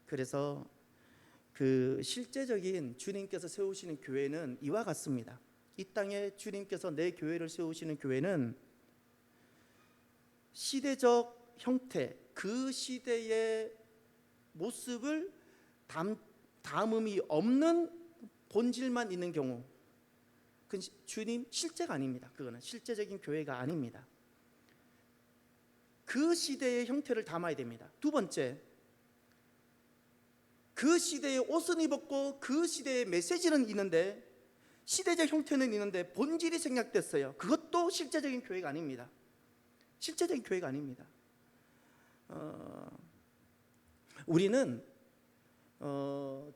그래서 그 실제적인 주님께서 세우시는 교회는 이와 같습니다. 이 땅에 주님께서 내 교회를 세우시는 교회는 시대적 형태, 그 시대의 모습을 담음이 없는 본질만 있는 경우, 그건 주님 실제가 아닙니다. 그거는 실제적인 교회가 아닙니다. 그 시대의 형태를 담아야 됩니다. 두 번째, 그 시대의 옷은 입었고 그 시대의 메시지는 있는데 시대적 형태는 있는데 본질이 생략됐어요. 그것도 실제적인 교회가 아닙니다. 실제적인 교회가 아닙니다. 우리는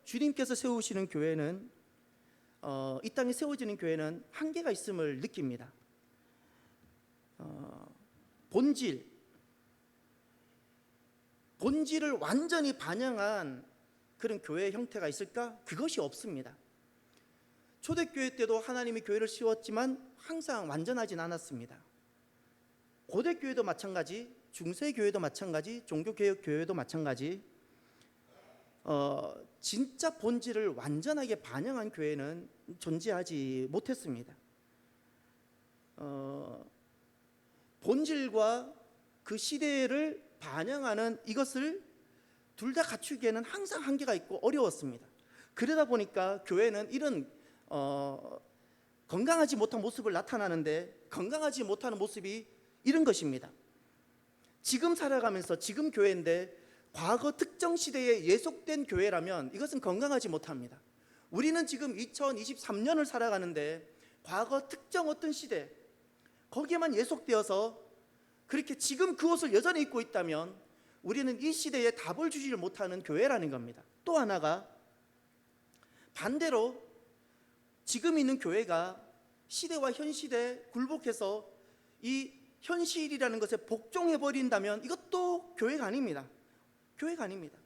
주님께서 세우시는 교회는 이 땅에 세워지는 교회는 한계가 있음을 느낍니다. 본질을 완전히 반영한 그런 교회의 형태가 있을까? 그것이 없습니다. 초대교회 때도 하나님이 교회를 세웠지만 항상 완전하진 않았습니다. 고대교회도 마찬가지, 중세교회도 마찬가지, 종교개혁교회도 마찬가지. 진짜 본질을 완전하게 반영한 교회는 존재하지 못했습니다. 본질과 그 시대를 반영하는 이것을 둘 다 갖추기에는 항상 한계가 있고 어려웠습니다. 그러다 보니까 교회는 이런 건강하지 못한 모습을 나타나는데, 건강하지 못하는 모습이 이런 것입니다. 지금 살아가면서 지금 교회인데 과거 특정 시대에 예속된 교회라면 이것은 건강하지 못합니다. 우리는 지금 2023년을 살아가는데 과거 특정 어떤 시대 거기에만 예속되어서 그렇게 지금 그 옷을 여전히 입고 있다면 우리는 이 시대에 답을 주지를 못하는 교회라는 겁니다. 또 하나가 반대로 지금 있는 교회가 시대와 현 시대에 굴복해서 이 현실이라는 것에 복종해 버린다면 이것도 교회가 아닙니다. 교회가 아닙니다.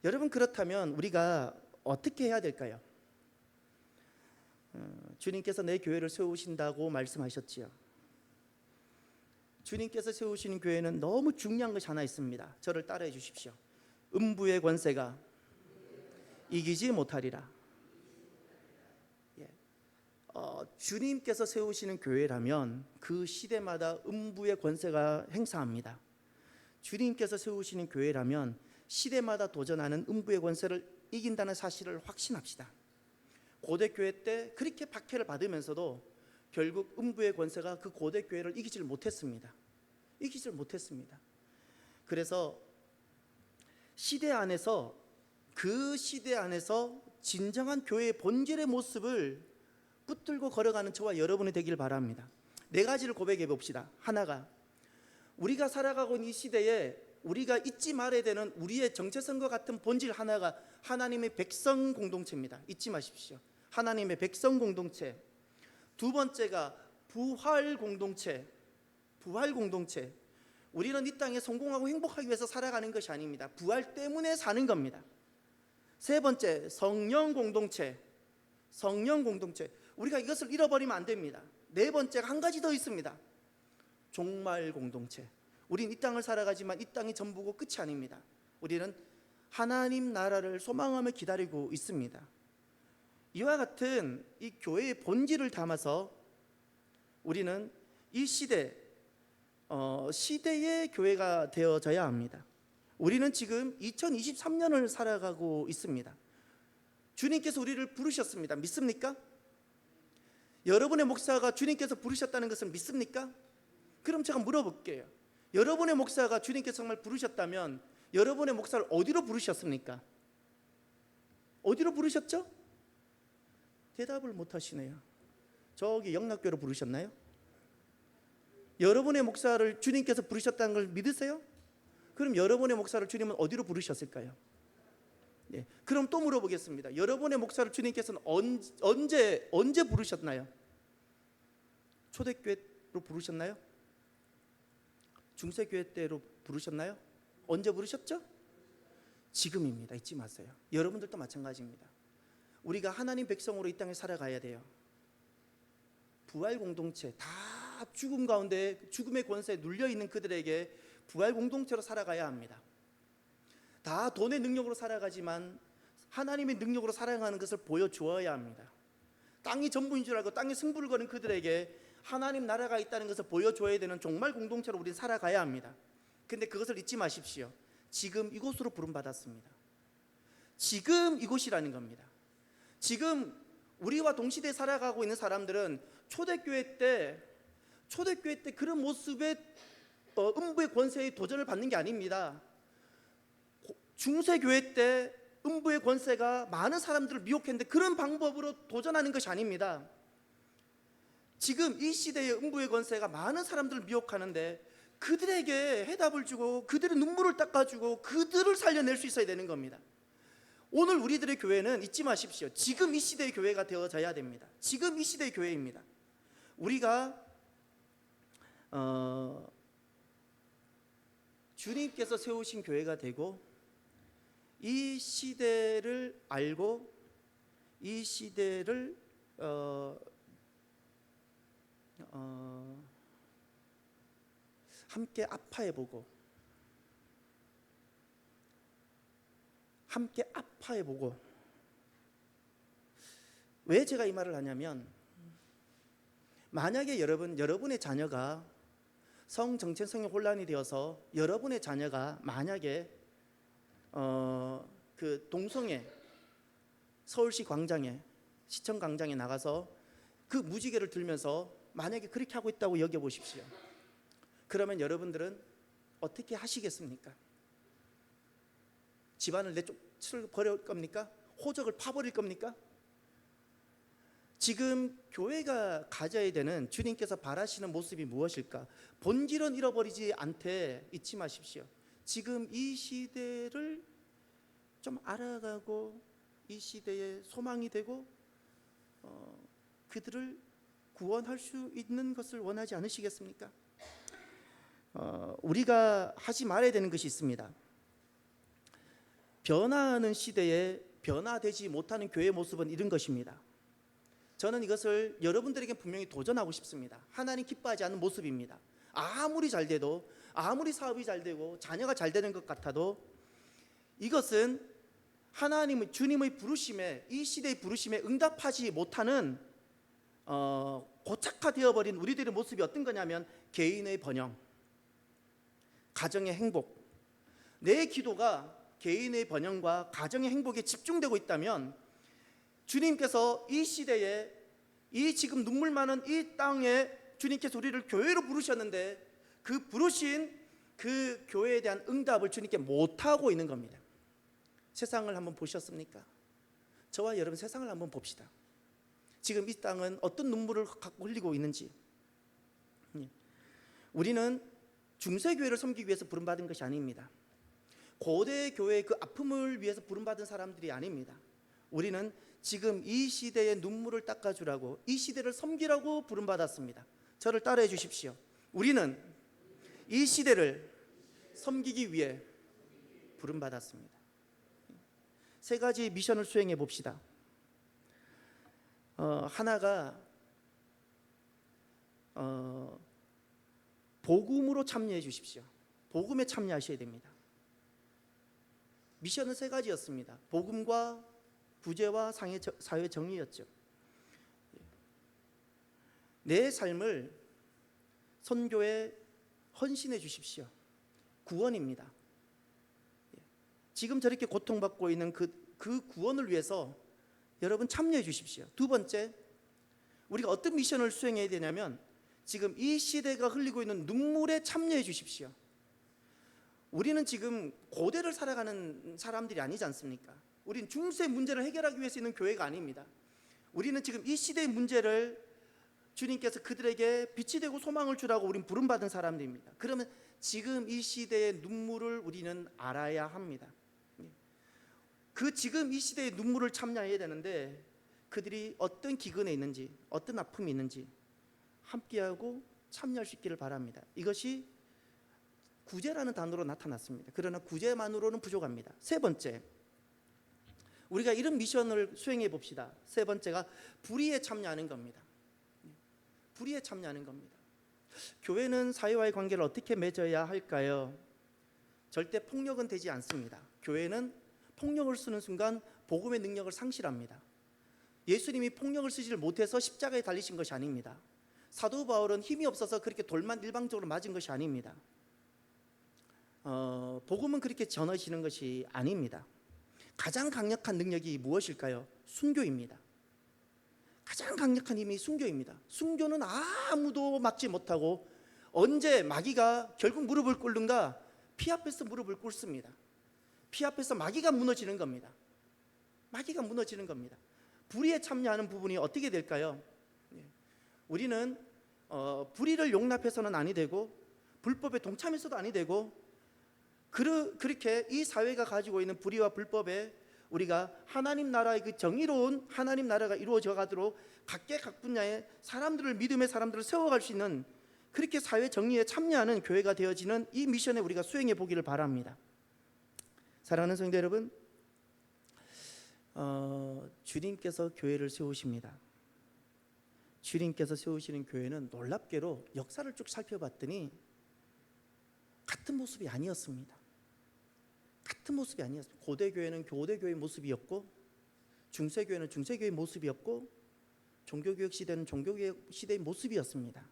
여러분, 그렇다면 우리가 어떻게 해야 될까요? 주님께서 내 교회를 세우신다고 말씀하셨지요. 주님께서 세우시는 교회는 너무 중요한 것이 하나 있습니다. 저를 따라해 주십시오. 음부의 권세가 이기지 못하리라. 주님께서 세우시는 교회라면 그 시대마다 음부의 권세가 행사합니다. 주님께서 세우시는 교회라면 시대마다 도전하는 음부의 권세를 이긴다는 사실을 확신합시다. 고대 교회 때 그렇게 박해를 받으면서도 결국 음부의 권세가 그 고대 교회를 이기질 못했습니다. 그래서 그 시대 안에서 진정한 교회의 본질의 모습을 붙들고 걸어가는 저와 여러분이 되길 바랍니다. 네 가지를 고백해 봅시다. 하나가, 우리가 살아가고 있는 이 시대에 우리가 잊지 말아야 되는 우리의 정체성과 같은 본질 하나가 하나님의 백성 공동체입니다. 잊지 마십시오. 하나님의 백성 공동체. 두 번째가 부활 공동체. 우리는 이 땅에 성공하고 행복하기 위해서 살아가는 것이 아닙니다. 부활 때문에 사는 겁니다. 세 번째, 성령 공동체. 우리가 이것을 잃어버리면 안 됩니다. 네 번째가 한 가지 더 있습니다. 종말 공동체. 우린 이 땅을 살아가지만 이 땅이 전부고 끝이 아닙니다. 우리는 하나님 나라를 소망하며 기다리고 있습니다. 이와 같은 이 교회의 본질을 담아서 우리는 이 시대의 교회가 되어져야 합니다. 우리는 지금 2023년을 살아가고 있습니다. 주님께서 우리를 부르셨습니다. 믿습니까? 여러분의 목사가 주님께서 부르셨다는 것을 믿습니까? 그럼 제가 물어볼게요. 여러분의 목사가 주님께서 정말 부르셨다면 여러분의 목사를 어디로 부르셨습니까? 어디로 부르셨죠? 대답을 못 하시네요. 저기 영락교로 부르셨나요? 여러분의 목사를 주님께서 부르셨다는 걸 믿으세요? 그럼 여러분의 목사를 주님은 어디로 부르셨을까요? 예, 그럼 또 물어보겠습니다. 여러분의 목사를 주님께서는 언제 부르셨나요? 초대교회로 부르셨나요? 중세교회 때로 부르셨나요? 언제 부르셨죠? 지금입니다. 잊지 마세요. 여러분들도 마찬가지입니다. 우리가 하나님 백성으로 이 땅에 살아가야 돼요. 부활 공동체, 다 죽음 가운데 죽음의 권세에 눌려있는 그들에게 부활 공동체로 살아가야 합니다. 다 돈의 능력으로 살아가지만 하나님의 능력으로 살아가는 것을 보여주어야 합니다. 땅이 전부인 줄 알고 땅에 승부를 거는 그들에게 하나님 나라가 있다는 것을 보여줘야 되는 종말 공동체로 우리는 살아가야 합니다. 근데 그것을 잊지 마십시오. 지금 이곳으로 부름받았습니다. 지금 이곳이라는 겁니다. 지금 우리와 동시대에 살아가고 있는 사람들은 초대교회 때 그런 모습의 음부의 권세에 도전을 받는 게 아닙니다. 중세교회 때 음부의 권세가 많은 사람들을 미혹했는데 그런 방법으로 도전하는 것이 아닙니다. 지금 이 시대의 음부의 권세가 많은 사람들을 미혹하는데 그들에게 해답을 주고 그들의 눈물을 닦아주고 그들을 살려낼 수 있어야 되는 겁니다. 오늘 우리들의 교회는 잊지 마십시오. 지금 이 시대의 교회가 되어져야 됩니다. 지금 이 시대의 교회입니다. 우리가 주님께서 세우신 교회가 되고 이 시대를 알고 이 시대를 함께 아파해보고 왜 제가 이 말을 하냐면 만약에 여러분의 자녀가 성정체성의 혼란이 되어서 여러분의 자녀가 만약에 그 동성애 서울시 광장에 시청 광장에 나가서 그 무지개를 들면서 만약에 그렇게 하고 있다고 여겨 보십시오. 그러면 여러분들은 어떻게 하시겠습니까? 집안을 내쫓을 버릴 겁니까? 호적을 파버릴 겁니까? 지금 교회가 가져야 되는 주님께서 바라시는 모습이 무엇일까? 본질은 잃어버리지 않되 잊지 마십시오. 지금 이 시대를 좀 알아가고 이 시대의 소망이 되고 그들을 구원할 수 있는 것을 원하지 않으시겠습니까? 우리가 하지 말아야 되는 것이 있습니다. 변화하는 시대에 변화되지 못하는 교회의 모습은 이런 것입니다. 저는 이것을 여러분들에게 분명히 도전하고 싶습니다. 하나님 기뻐하지 않는 모습입니다. 아무리 잘 돼도, 아무리 사업이 잘 되고 자녀가 잘 되는 것 같아도 이것은 하나님의 주님의 부르심에, 이 시대의 부르심에 응답하지 못하는 고착화되어 버린 우리들의 모습이 어떤 거냐면 개인의 번영, 가정의 행복. 내 기도가 개인의 번영과 가정의 행복에 집중되고 있다면 주님께서 이 시대에 이 지금 눈물 많은 이 땅에 주님께서 우리를 교회로 부르셨는데 그 부르신 그 교회에 대한 응답을 주님께 못하고 있는 겁니다. 세상을 한번 보셨습니까? 저와 여러분 세상을 한번 봅시다. 지금 이 땅은 어떤 눈물을 갖고 흘리고 있는지. 우리는 중세교회를 섬기기 위해서 부름받은 것이 아닙니다. 고대 교회의 그 아픔을 위해서 부름받은 사람들이 아닙니다. 우리는 지금 이 시대의 눈물을 닦아주라고, 이 시대를 섬기라고 부름받았습니다. 저를 따라해 주십시오. 우리는 이 시대를 섬기기 위해 부름받았습니다. 세 가지 미션을 수행해 봅시다. 하나가 복음으로 참여해 주십시오. 복음에 참여하셔야 됩니다. 미션은 세 가지였습니다. 복음과 구제와 사회 정의였죠. 내 삶을 선교에 헌신해 주십시오. 구원입니다. 지금 저렇게 고통받고 있는 그 구원을 위해서 여러분 참여해 주십시오. 두 번째, 우리가 어떤 미션을 수행해야 되냐면 지금 이 시대가 흘리고 있는 눈물에 참여해 주십시오. 우리는 지금 고대를 살아가는 사람들이 아니지 않습니까? 우리는 중세 문제를 해결하기 위해서 있는 교회가 아닙니다. 우리는 지금 이 시대의 문제를 주님께서 그들에게 빛이 되고 소망을 주라고 우리는 부름받은 사람들입니다. 그러면 지금 이 시대의 눈물을 우리는 알아야 합니다. 그 지금 이 시대의 눈물을 참여해야 되는데 그들이 어떤 기근에 있는지, 어떤 아픔이 있는지 함께하고 참여할 수 있기를 바랍니다. 이것이 구제라는 단어로 나타났습니다. 그러나 구제만으로는 부족합니다. 세 번째, 우리가 이런 미션을 수행해 봅시다. 세 번째가 불의에 참여하는 겁니다. 불의에 참여하는 겁니다. 교회는 사회와의 관계를 어떻게 맺어야 할까요? 절대 폭력은 되지 않습니다. 교회는 폭력을 쓰는 순간 복음의 능력을 상실합니다. 예수님이 폭력을 쓰지를 못해서 십자가에 달리신 것이 아닙니다. 사도 바울은 힘이 없어서 그렇게 돌만 일방적으로 맞은 것이 아닙니다. 복음은 그렇게 전하시는 것이 아닙니다. 가장 강력한 능력이 무엇일까요? 순교입니다. 가장 강력한 힘이 순교입니다. 순교는 아무도 막지 못하고 언제 마귀가 결국 무릎을 꿇는가? 피 앞에서 무릎을 꿇습니다. 피 앞에서 마귀가 무너지는 겁니다. 마귀가 무너지는 겁니다. 불의에 참여하는 부분이 어떻게 될까요? 우리는 불의를 용납해서는 아니 되고 불법에 동참해서도 아니 되고 그렇게 이 사회가 가지고 있는 불의와 불법에 우리가 하나님 나라의 그 정의로운 하나님 나라가 이루어져 가도록 각계 각 분야의 사람들을 믿음의 사람들을 세워갈 수 있는 그렇게 사회 정의에 참여하는 교회가 되어지는 이 미션에 우리가 수행해 보기를 바랍니다. 사랑하는 성도 여러분, 주님께서 교회를 세우십니다. 주님께서 세우시는 교회는 놀랍게도 역사를 쭉 살펴봤더니 같은 모습이 아니었습니다. 같은 모습이 아니었습니다. 고대교회는 고대교회의 모습이었고 중세교회는 중세교회의 모습이었고 종교개혁 시대는 종교개혁 시대의 모습이었습니다.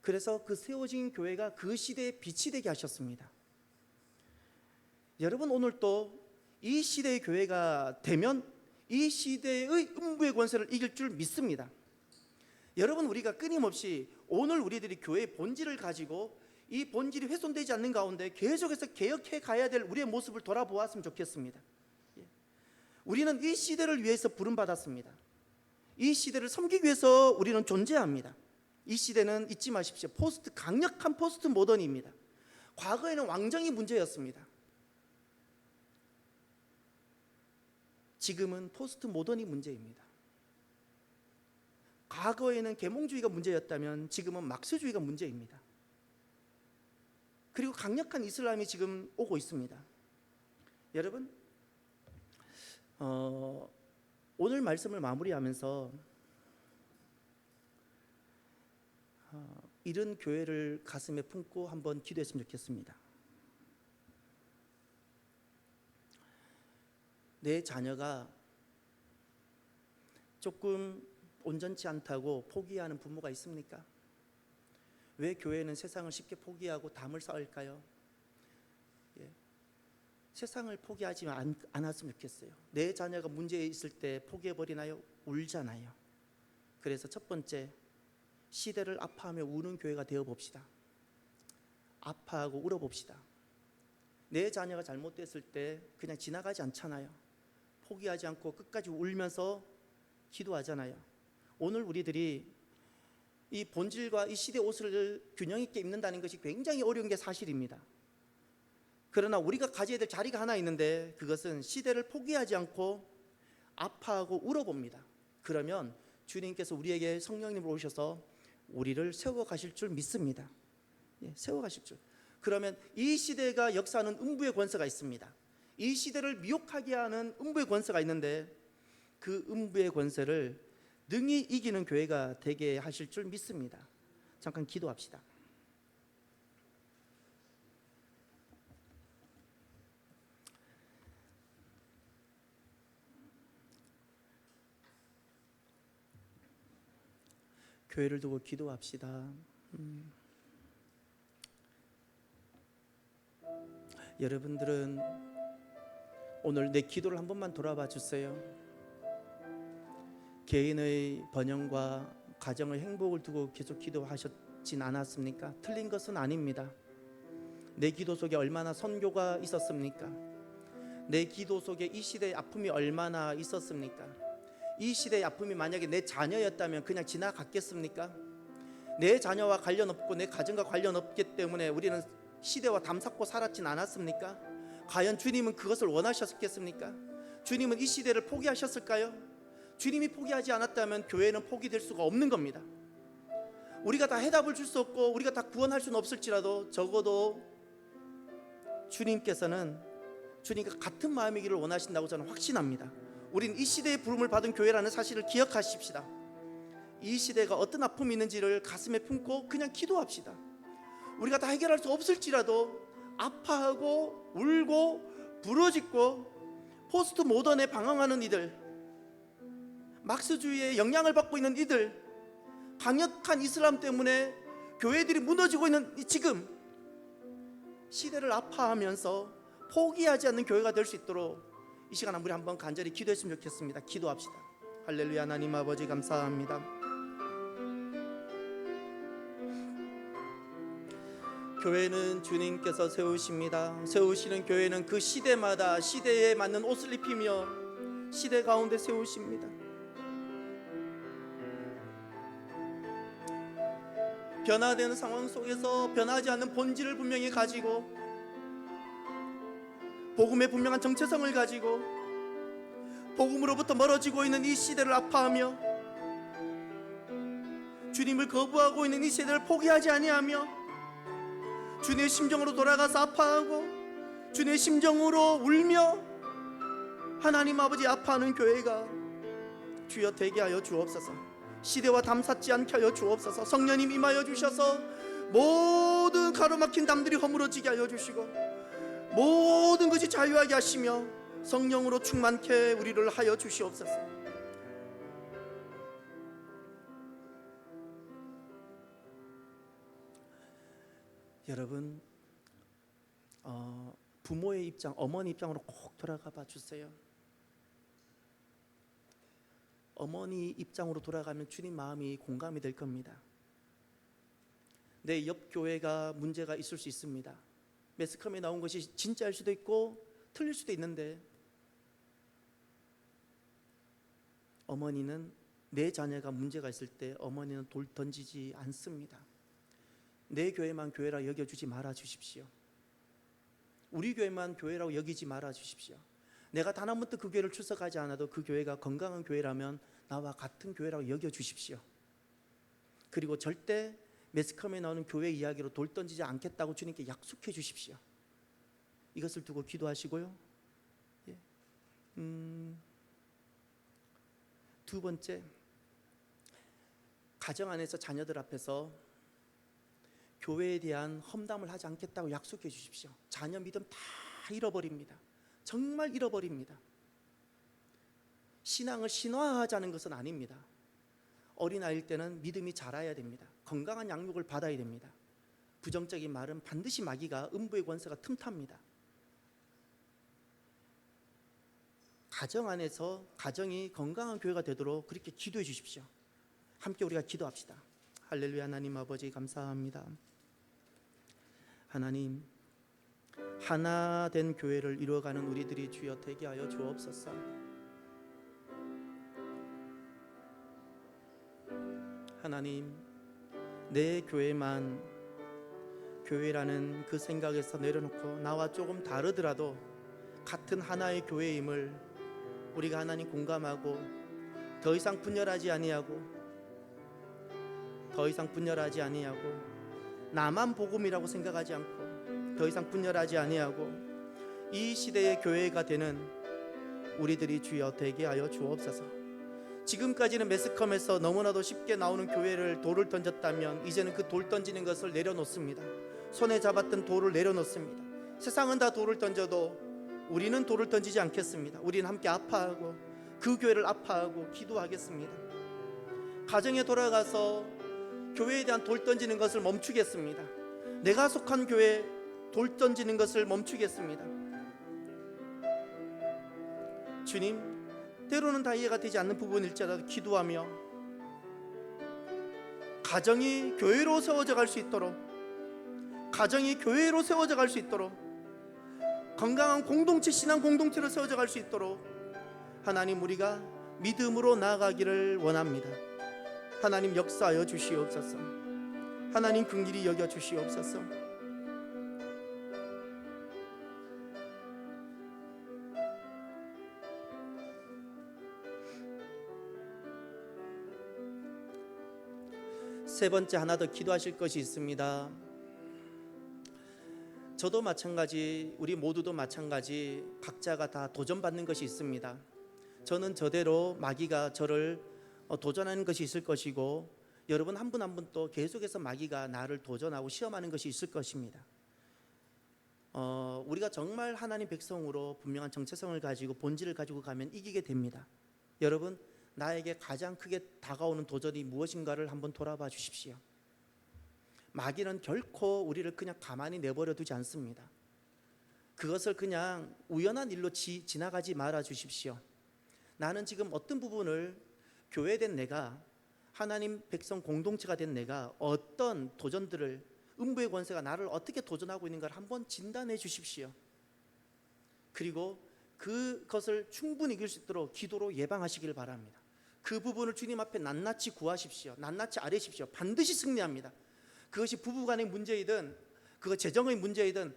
그래서 그 세워진 교회가 그 시대의 빛이 되게 하셨습니다. 여러분, 오늘 또 이 시대의 교회가 되면 이 시대의 음부의 권세를 이길 줄 믿습니다. 여러분, 우리가 끊임없이 오늘 우리들이 교회의 본질을 가지고 이 본질이 훼손되지 않는 가운데 계속해서 개혁해 가야 될 우리의 모습을 돌아보았으면 좋겠습니다. 우리는 이 시대를 위해서 부름받았습니다. 이 시대를 섬기기 위해서 우리는 존재합니다. 이 시대는 잊지 마십시오. 강력한 포스트 모던입니다. 과거에는 왕정이 문제였습니다. 지금은 포스트 모던이 문제입니다. 과거에는 계몽주의가 문제였다면 지금은 막스주의가 문제입니다. 그리고 강력한 이슬람이 지금 오고 있습니다. 여러분, 오늘 말씀을 마무리하면서 이런 교회를 가슴에 품고 한번 기도했으면 좋겠습니다. 내 자녀가 조금 온전치 않다고 포기하는 부모가 있습니까? 왜 교회는 세상을 쉽게 포기하고 담을 쌓을까요? 세상을 포기하지 않았으면 좋겠어요. 내 자녀가 문제 있을 때 포기해버리나요? 울잖아요. 그래서 첫 번째, 시대를 아파하며 우는 교회가 되어봅시다. 아파하고 울어봅시다. 내 자녀가 잘못됐을 때 그냥 지나가지 않잖아요. 포기하지 않고 끝까지 울면서 기도하잖아요. 오늘 우리들이 이 본질과 이 시대 옷을 균형 있게 입는다는 것이 굉장히 어려운 게 사실입니다. 그러나 우리가 가져야 될 자리가 하나 있는데 그것은 시대를 포기하지 않고 아파하고 울어봅니다. 그러면 주님께서 우리에게 성령님을 오셔서 우리를 세워가실 줄 믿습니다. 세워가실 줄. 그러면 이 시대가 역사하는 음부의 권세가 있습니다. 이 시대를 미혹하게 하는 음부의 권세가 있는데 그 음부의 권세를 능히 이기는 교회가 되게 하실 줄 믿습니다. 잠깐 기도합시다. 교회를 두고 기도합시다. 여러분들은 오늘 내 기도를 한 번만 돌아봐 주세요. 개인의 번영과 가정의 행복을 두고 계속 기도하셨진 않았습니까? 틀린 것은 아닙니다. 내 기도 속에 얼마나 선교가 있었습니까? 내 기도 속에 이 시대의 아픔이 얼마나 있었습니까? 이 시대의 아픔이 만약에 내 자녀였다면 그냥 지나갔겠습니까? 내 자녀와 관련 없고 내 가정과 관련 없기 때문에 우리는 시대와 담쌓고 살았진 않았습니까? 과연 주님은 그것을 원하셨겠습니까? 주님은 이 시대를 포기하셨을까요? 주님이 포기하지 않았다면 교회는 포기될 수가 없는 겁니다. 우리가 다 해답을 줄 수 없고 우리가 다 구원할 수는 없을지라도 적어도 주님께서는 주님과 같은 마음이기를 원하신다고 저는 확신합니다. 우린 이 시대의 부름을 받은 교회라는 사실을 기억하십시다. 이 시대가 어떤 아픔이 있는지를 가슴에 품고 그냥 기도합시다. 우리가 다 해결할 수 없을지라도 아파하고 울고 부러짓고 포스트 모던에 방황하는 이들, 막스주의의 영향을 받고 있는 이들, 강력한 이슬람 때문에 교회들이 무너지고 있는 지금 시대를 아파하면서 포기하지 않는 교회가 될 수 있도록 이 시간 우리 한번 간절히 기도했으면 좋겠습니다. 기도합시다. 할렐루야. 하나님 아버지 감사합니다. 교회는 주님께서 세우십니다. 세우시는 교회는 그 시대마다 시대에 맞는 옷을 입히며 시대 가운데 세우십니다. 변화되는 상황 속에서 변하지 않는 본질을 분명히 가지고 복음의 분명한 정체성을 가지고 복음으로부터 멀어지고 있는 이 시대를 아파하며 주님을 거부하고 있는 이 시대를 포기하지 아니하며 주님의 심정으로 돌아가서 아파하고 주님의 심정으로 울며 하나님 아버지 아파하는 교회가 주여 되게 하여 주옵소서. 시대와 담쌓지 않게 하여 주옵소서. 성령님 임하여 주셔서 모든 가로막힌 담들이 허물어지게 하여 주시고 모든 것이 자유하게 하시며 성령으로 충만케 우리를 하여 주시옵소서. 여러분, 부모의 입장, 어머니 입장으로 꼭 돌아가 봐 주세요. 어머니 입장으로 돌아가면 주님 마음이 공감이 될 겁니다. 내 옆 교회가 문제가 있을 수 있습니다. 매스컴에 나온 것이 진짜일 수도 있고 틀릴 수도 있는데, 어머니는 내 자녀가 문제가 있을 때 어머니는 돌 던지지 않습니다. 내 교회만 교회라 여겨주지 말아 주십시오. 우리 교회만 교회라고 여기지 말아 주십시오. 내가 단 한 번도 그 교회를 출석하지 않아도 그 교회가 건강한 교회라면 나와 같은 교회라고 여겨 주십시오. 그리고 절대 매스컴에 나오는 교회 이야기로 돌 던지지 않겠다고 주님께 약속해 주십시오. 이것을 두고 기도하시고요. 예. 두 번째, 가정 안에서 자녀들 앞에서 교회에 대한 험담을 하지 않겠다고 약속해 주십시오. 자녀 믿음 다 잃어버립니다. 정말 잃어버립니다. 신앙을 신화하자는 것은 아닙니다. 어린아이일 때는 믿음이 자라야 됩니다. 건강한 양육을 받아야 됩니다. 부정적인 말은 반드시 마귀가, 음부의 권세가 틈탑니다. 가정 안에서 가정이 건강한 교회가 되도록 그렇게 기도해 주십시오. 함께 우리가 기도합시다. 할렐루야. 하나님 아버지 감사합니다. 하나님, 하나 된 교회를 이루어가는 우리들이 주여 되게 하여 주옵소서. 하나님, 내 교회만 교회라는 그 생각에서 내려놓고 나와 조금 다르더라도 같은 하나의 교회임을 우리가 하나님 공감하고 더 이상 분열하지 아니하고 나만 복음이라고 생각하지 않고 더 이상 분열하지 아니하고 이 시대의 교회가 되는 우리들이 주여 되게 하여 주옵소서. 지금까지는 매스컴에서 너무나도 쉽게 나오는 교회를 돌을 던졌다면 이제는 그 돌 던지는 것을 내려놓습니다. 손에 잡았던 돌을 내려놓습니다. 세상은 다 돌을 던져도 우리는 돌을 던지지 않겠습니다. 우리는 함께 아파하고 그 교회를 아파하고 기도하겠습니다. 가정에 돌아가서 교회에 대한 돌 던지는 것을 멈추겠습니다. 내가 속한 교회에 돌 던지는 것을 멈추겠습니다. 주님, 때로는 다 이해가 되지 않는 부분일지라도 기도하며 가정이 교회로 세워져 갈 수 있도록, 건강한 공동체, 신앙 공동체로 세워져 갈 수 있도록 하나님, 우리가 믿음으로 나아가기를 원합니다. 하나님 역사하여 주시옵소서. 하나님 긍휼히 여겨 주시옵소서. 세 번째, 하나 더 기도하실 것이 있습니다. 저도 마찬가지, 우리 모두도 마찬가지, 각자가 다 도전받는 것이 있습니다. 저는 저대로 마귀가 저를 도전하는 것이 있을 것이고, 여러분 한 분 한 분 또 계속해서 마귀가 나를 도전하고 시험하는 것이 있을 것입니다. 우리가 정말 하나님 백성으로 분명한 정체성을 가지고 본질을 가지고 가면 이기게 됩니다. 여러분, 나에게 가장 크게 다가오는 도전이 무엇인가를 한번 돌아봐 주십시오. 마귀는 결코 우리를 그냥 가만히 내버려 두지 않습니다. 그것을 그냥 우연한 일로 지나가지 말아 주십시오. 나는 지금 어떤 부분을, 교회된 내가, 하나님 백성 공동체가 된 내가 어떤 도전들을, 음부의 권세가 나를 어떻게 도전하고 있는가를 한번 진단해 주십시오. 그리고 그것을 충분히 이길 수 있도록 기도로 예방하시길 바랍니다. 그 부분을 주님 앞에 낱낱이 구하십시오. 낱낱이 아뢰십시오. 반드시 승리합니다. 그것이 부부간의 문제이든 그거 재정의 문제이든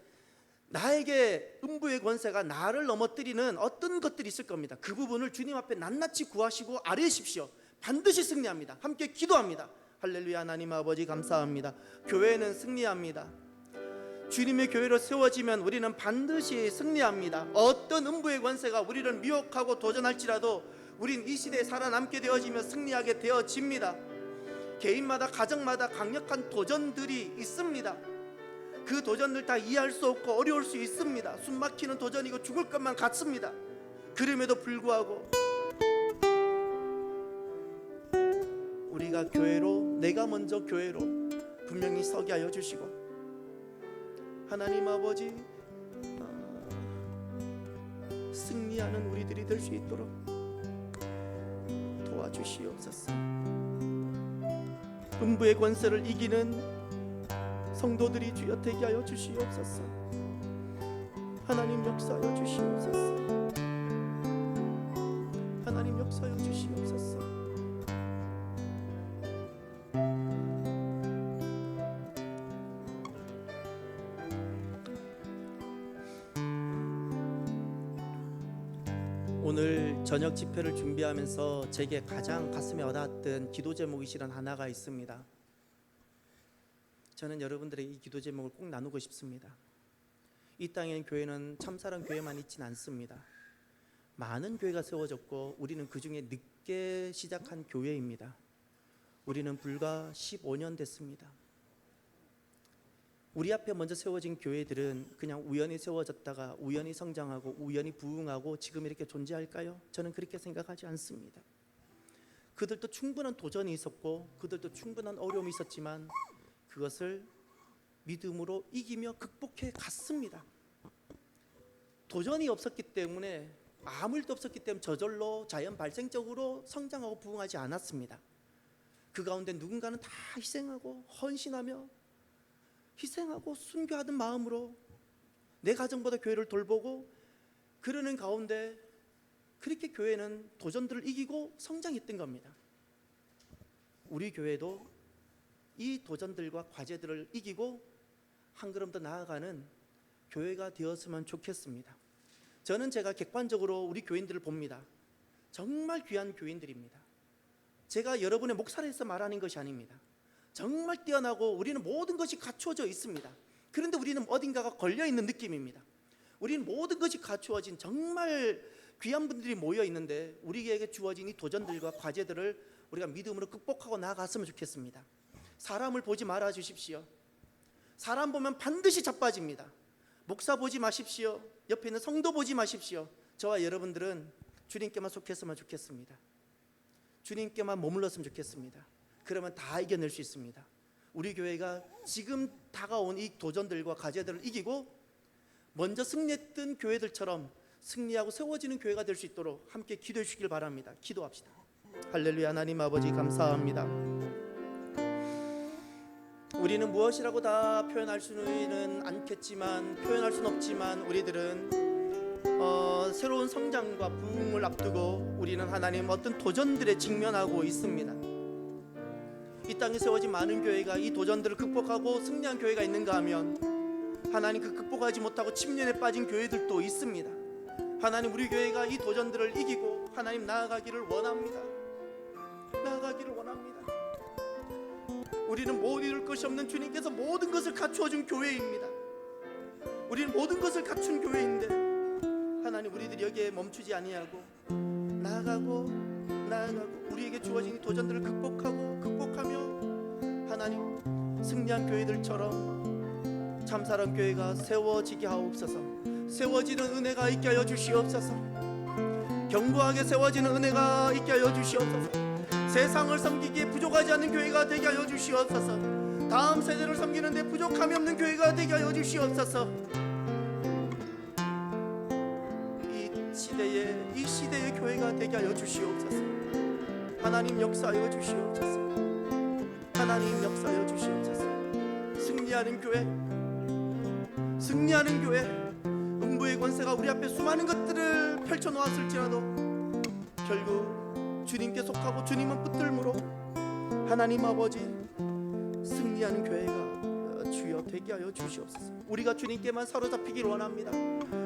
나에게 음부의 권세가 나를 넘어뜨리는 어떤 것들이 있을 겁니다. 그 부분을 주님 앞에 낱낱이 구하시고 아뢰십시오. 반드시 승리합니다. 함께 기도합니다. 할렐루야. 하나님 아버지 감사합니다. 교회는 승리합니다. 주님의 교회로 세워지면 우리는 반드시 승리합니다. 어떤 음부의 권세가 우리를 미혹하고 도전할지라도 우린 이 시대에 살아남게 되어지며 승리하게 되어집니다. 개인마다, 가정마다 강력한 도전들이 있습니다. 그 도전들 다 이해할 수 없고 어려울 수 있습니다. 숨막히는 도전이고 죽을 것만 같습니다. 그럼에도 불구하고 우리가 교회로, 내가 먼저 교회로 분명히 서게 하여 주시고, 하나님 아버지 승리하는 우리들이 될 수 있도록 도와주시옵소서. 음부의 권세를 이기는 성도들이 주여 되게 하여 주시옵소서. 하나님 역사하여 주시옵소서. 하나님 역사하여 주시옵소서. 오늘 저녁 집회를 준비하면서 제게 가장 가슴에 와닿았던 기도 제목이 실은 하나가 있습니다. 저는 여러분들에게 이 기도 제목을 꼭 나누고 싶습니다. 이 땅엔 교회는 참사랑 교회만 있진 않습니다. 많은 교회가 세워졌고 우리는 그 중에 늦게 시작한 교회입니다. 우리는 불과 15년 됐습니다. 우리 앞에 먼저 세워진 교회들은 그냥 우연히 세워졌다가 우연히 성장하고 우연히 부흥하고 지금 이렇게 존재할까요? 저는 그렇게 생각하지 않습니다. 그들도 충분한 도전이 있었고 그들도 충분한 어려움이 있었지만 그것을 믿음으로 이기며 극복해 갔습니다. 도전이 없었기 때문에 아무 일도 없었기 때문에 저절로 자연 발생적으로 성장하고 부흥하지 않았습니다. 그 가운데 누군가는 다 희생하고 헌신하며 희생하고 순교하던 마음으로 내 가정보다 교회를 돌보고 그러는 가운데 그렇게 교회는 도전들을 이기고 성장했던 겁니다. 우리 교회도 이 도전들과 과제들을 이기고 한 걸음 더 나아가는 교회가 되었으면 좋겠습니다. 저는 제가 객관적으로 우리 교인들을 봅니다. 정말 귀한 교인들입니다. 제가 여러분의 목사를 해서 말하는 것이 아닙니다. 정말 뛰어나고 우리는 모든 것이 갖추어져 있습니다. 그런데 우리는 어딘가가 걸려있는 느낌입니다. 우리는 모든 것이 갖추어진 정말 귀한 분들이 모여 있는데 우리에게 주어진 이 도전들과 과제들을 우리가 믿음으로 극복하고 나아갔으면 좋겠습니다. 사람을 보지 말아 주십시오. 사람 보면 반드시 자빠집니다. 목사 보지 마십시오. 옆에 있는 성도 보지 마십시오. 저와 여러분들은 주님께만 속했으면 좋겠습니다. 주님께만 머물렀으면 좋겠습니다. 그러면 다 이겨낼 수 있습니다. 우리 교회가 지금 다가온 이 도전들과 과제들을 이기고 먼저 승리했던 교회들처럼 승리하고 세워지는 교회가 될 수 있도록 함께 기도해 주시길 바랍니다. 기도합시다. 할렐루야. 하나님 아버지 감사합니다. 우리는 무엇이라고 다 표현할 수는 않겠지만 표현할 수는 없지만 우리들은 새로운 성장과 부흥을 앞두고 우리는 하나님 어떤 도전들에 직면하고 있습니다. 이 땅에 세워진 많은 교회가 이 도전들을 극복하고 승리한 교회가 있는가 하면 하나님 그 극복하지 못하고 침륜에 빠진 교회들도 있습니다. 하나님 우리 교회가 이 도전들을 이기고 하나님 나아가기를 원합니다. 나아가기를 원합니다. 우리는 못 이룰 것이 없는 주님께서 모든 것을 갖추어준 교회입니다. 우리는 모든 것을 갖춘 교회인데 하나님 우리들이 여기에 멈추지 아니하고 나아가고 우리에게 주어진 이 도전들을 극복하며 하나님 승리한 교회들처럼 참사랑 교회가 세워지게 하옵소서. 세워지는 은혜가 있게 하여 주시옵소서. 견고하게 세워지는 은혜가 있게 하여 주시옵소서. 세상을 섬기기에 부족하지 않는 교회가 되게 하여 주시옵소서. 다음 세대를 섬기는데 부족함이 없는 교회가 되게 하여 주시옵소서. 이 시대의 교회가 되게 하여 주시옵소서. 하나님 역사하여 주시옵소서. 하나님 역사하여 주시옵소서. 승리하는 교회 음부의 권세가 우리 앞에 수많은 것들을 펼쳐놓았을지라도 결국 주님께 속하고 주님은 붙들므로 하나님 아버지 승리하는 교회가 주여 되게 하여 주시옵소서. 우리가 주님께만 사로잡히길 원합니다.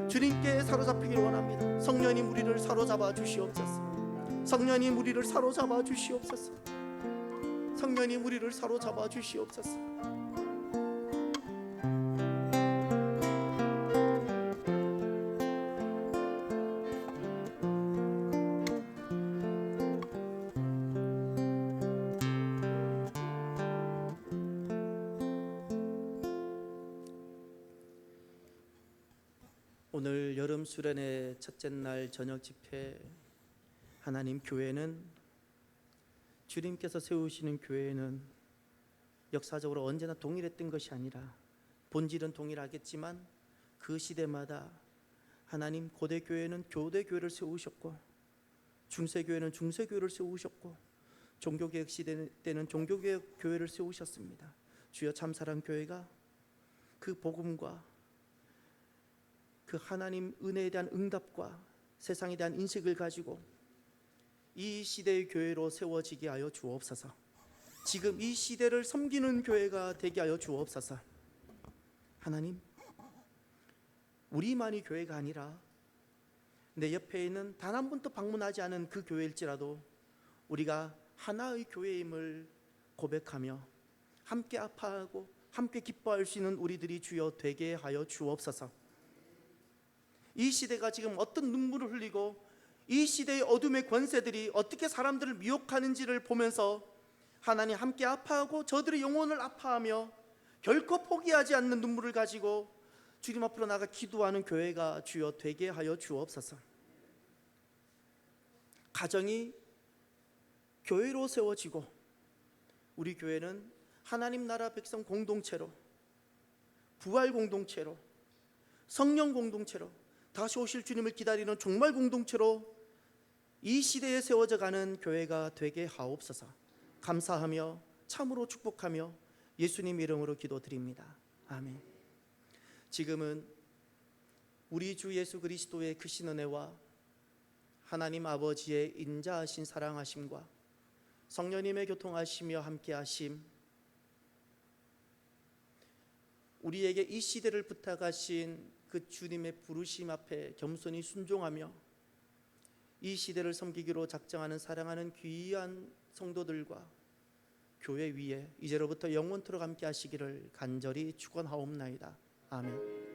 주님께 사로잡히길 원합니다. 성령님 우리를 사로잡아 주시옵소서. 성령님 우리를 사로잡아 주시옵소서. 성령님 우리를 사로잡아 주시옵소서. 오늘 여름 수련회 첫째 날 저녁 집회 하나님 교회는 주님께서 세우시는 교회는 역사적으로 언제나 동일했던 것이 아니라 본질은 동일하겠지만 그 시대마다 하나님, 고대 교회는 교대 교회를 세우셨고, 중세 교회는 중세 교회를 세우셨고, 종교개혁 시대 때는 종교개혁 교회를 세우셨습니다. 주여, 참사랑 교회가 그 복음과 그 하나님 은혜에 대한 응답과 세상에 대한 인식을 가지고 이 시대의 교회로 세워지게 하여 주옵소서. 지금 이 시대를 섬기는 교회가 되게 하여 주옵소서. 하나님, 우리만이 교회가 아니라 내 옆에 있는 단 한 번도 방문하지 않은 그 교회일지라도 우리가 하나의 교회임을 고백하며 함께 아파하고 함께 기뻐할 수 있는 우리들이 주여 되게 하여 주옵소서. 이 시대가 지금 어떤 눈물을 흘리고 이 시대의 어둠의 권세들이 어떻게 사람들을 미혹하는지를 보면서 하나님, 함께 아파하고 저들의 영혼을 아파하며 결코 포기하지 않는 눈물을 가지고 주님 앞으로 나가 기도하는 교회가 주여 되게 하여 주옵소서. 가정이 교회로 세워지고 우리 교회는 하나님 나라 백성 공동체로, 부활 공동체로, 성령 공동체로, 다시 오실 주님을 기다리는 종말 공동체로 이 시대에 세워져 가는 교회가 되게 하옵소서. 감사하며 참으로 축복하며 예수님 이름으로 기도드립니다. 아멘. 지금은 우리 주 예수 그리스도의 크신 은혜와 하나님 아버지의 인자하신 사랑하심과 성령님의 교통하시며 함께하심, 우리에게 이 시대를 부탁하신 그 주님의 부르심 앞에 겸손히 순종하며 이 시대를 섬기기로 작정하는 사랑하는 귀한 성도들과 교회 위에 이제로부터 영원토록 함께 하시기를 간절히 축원하옵나이다. 아멘.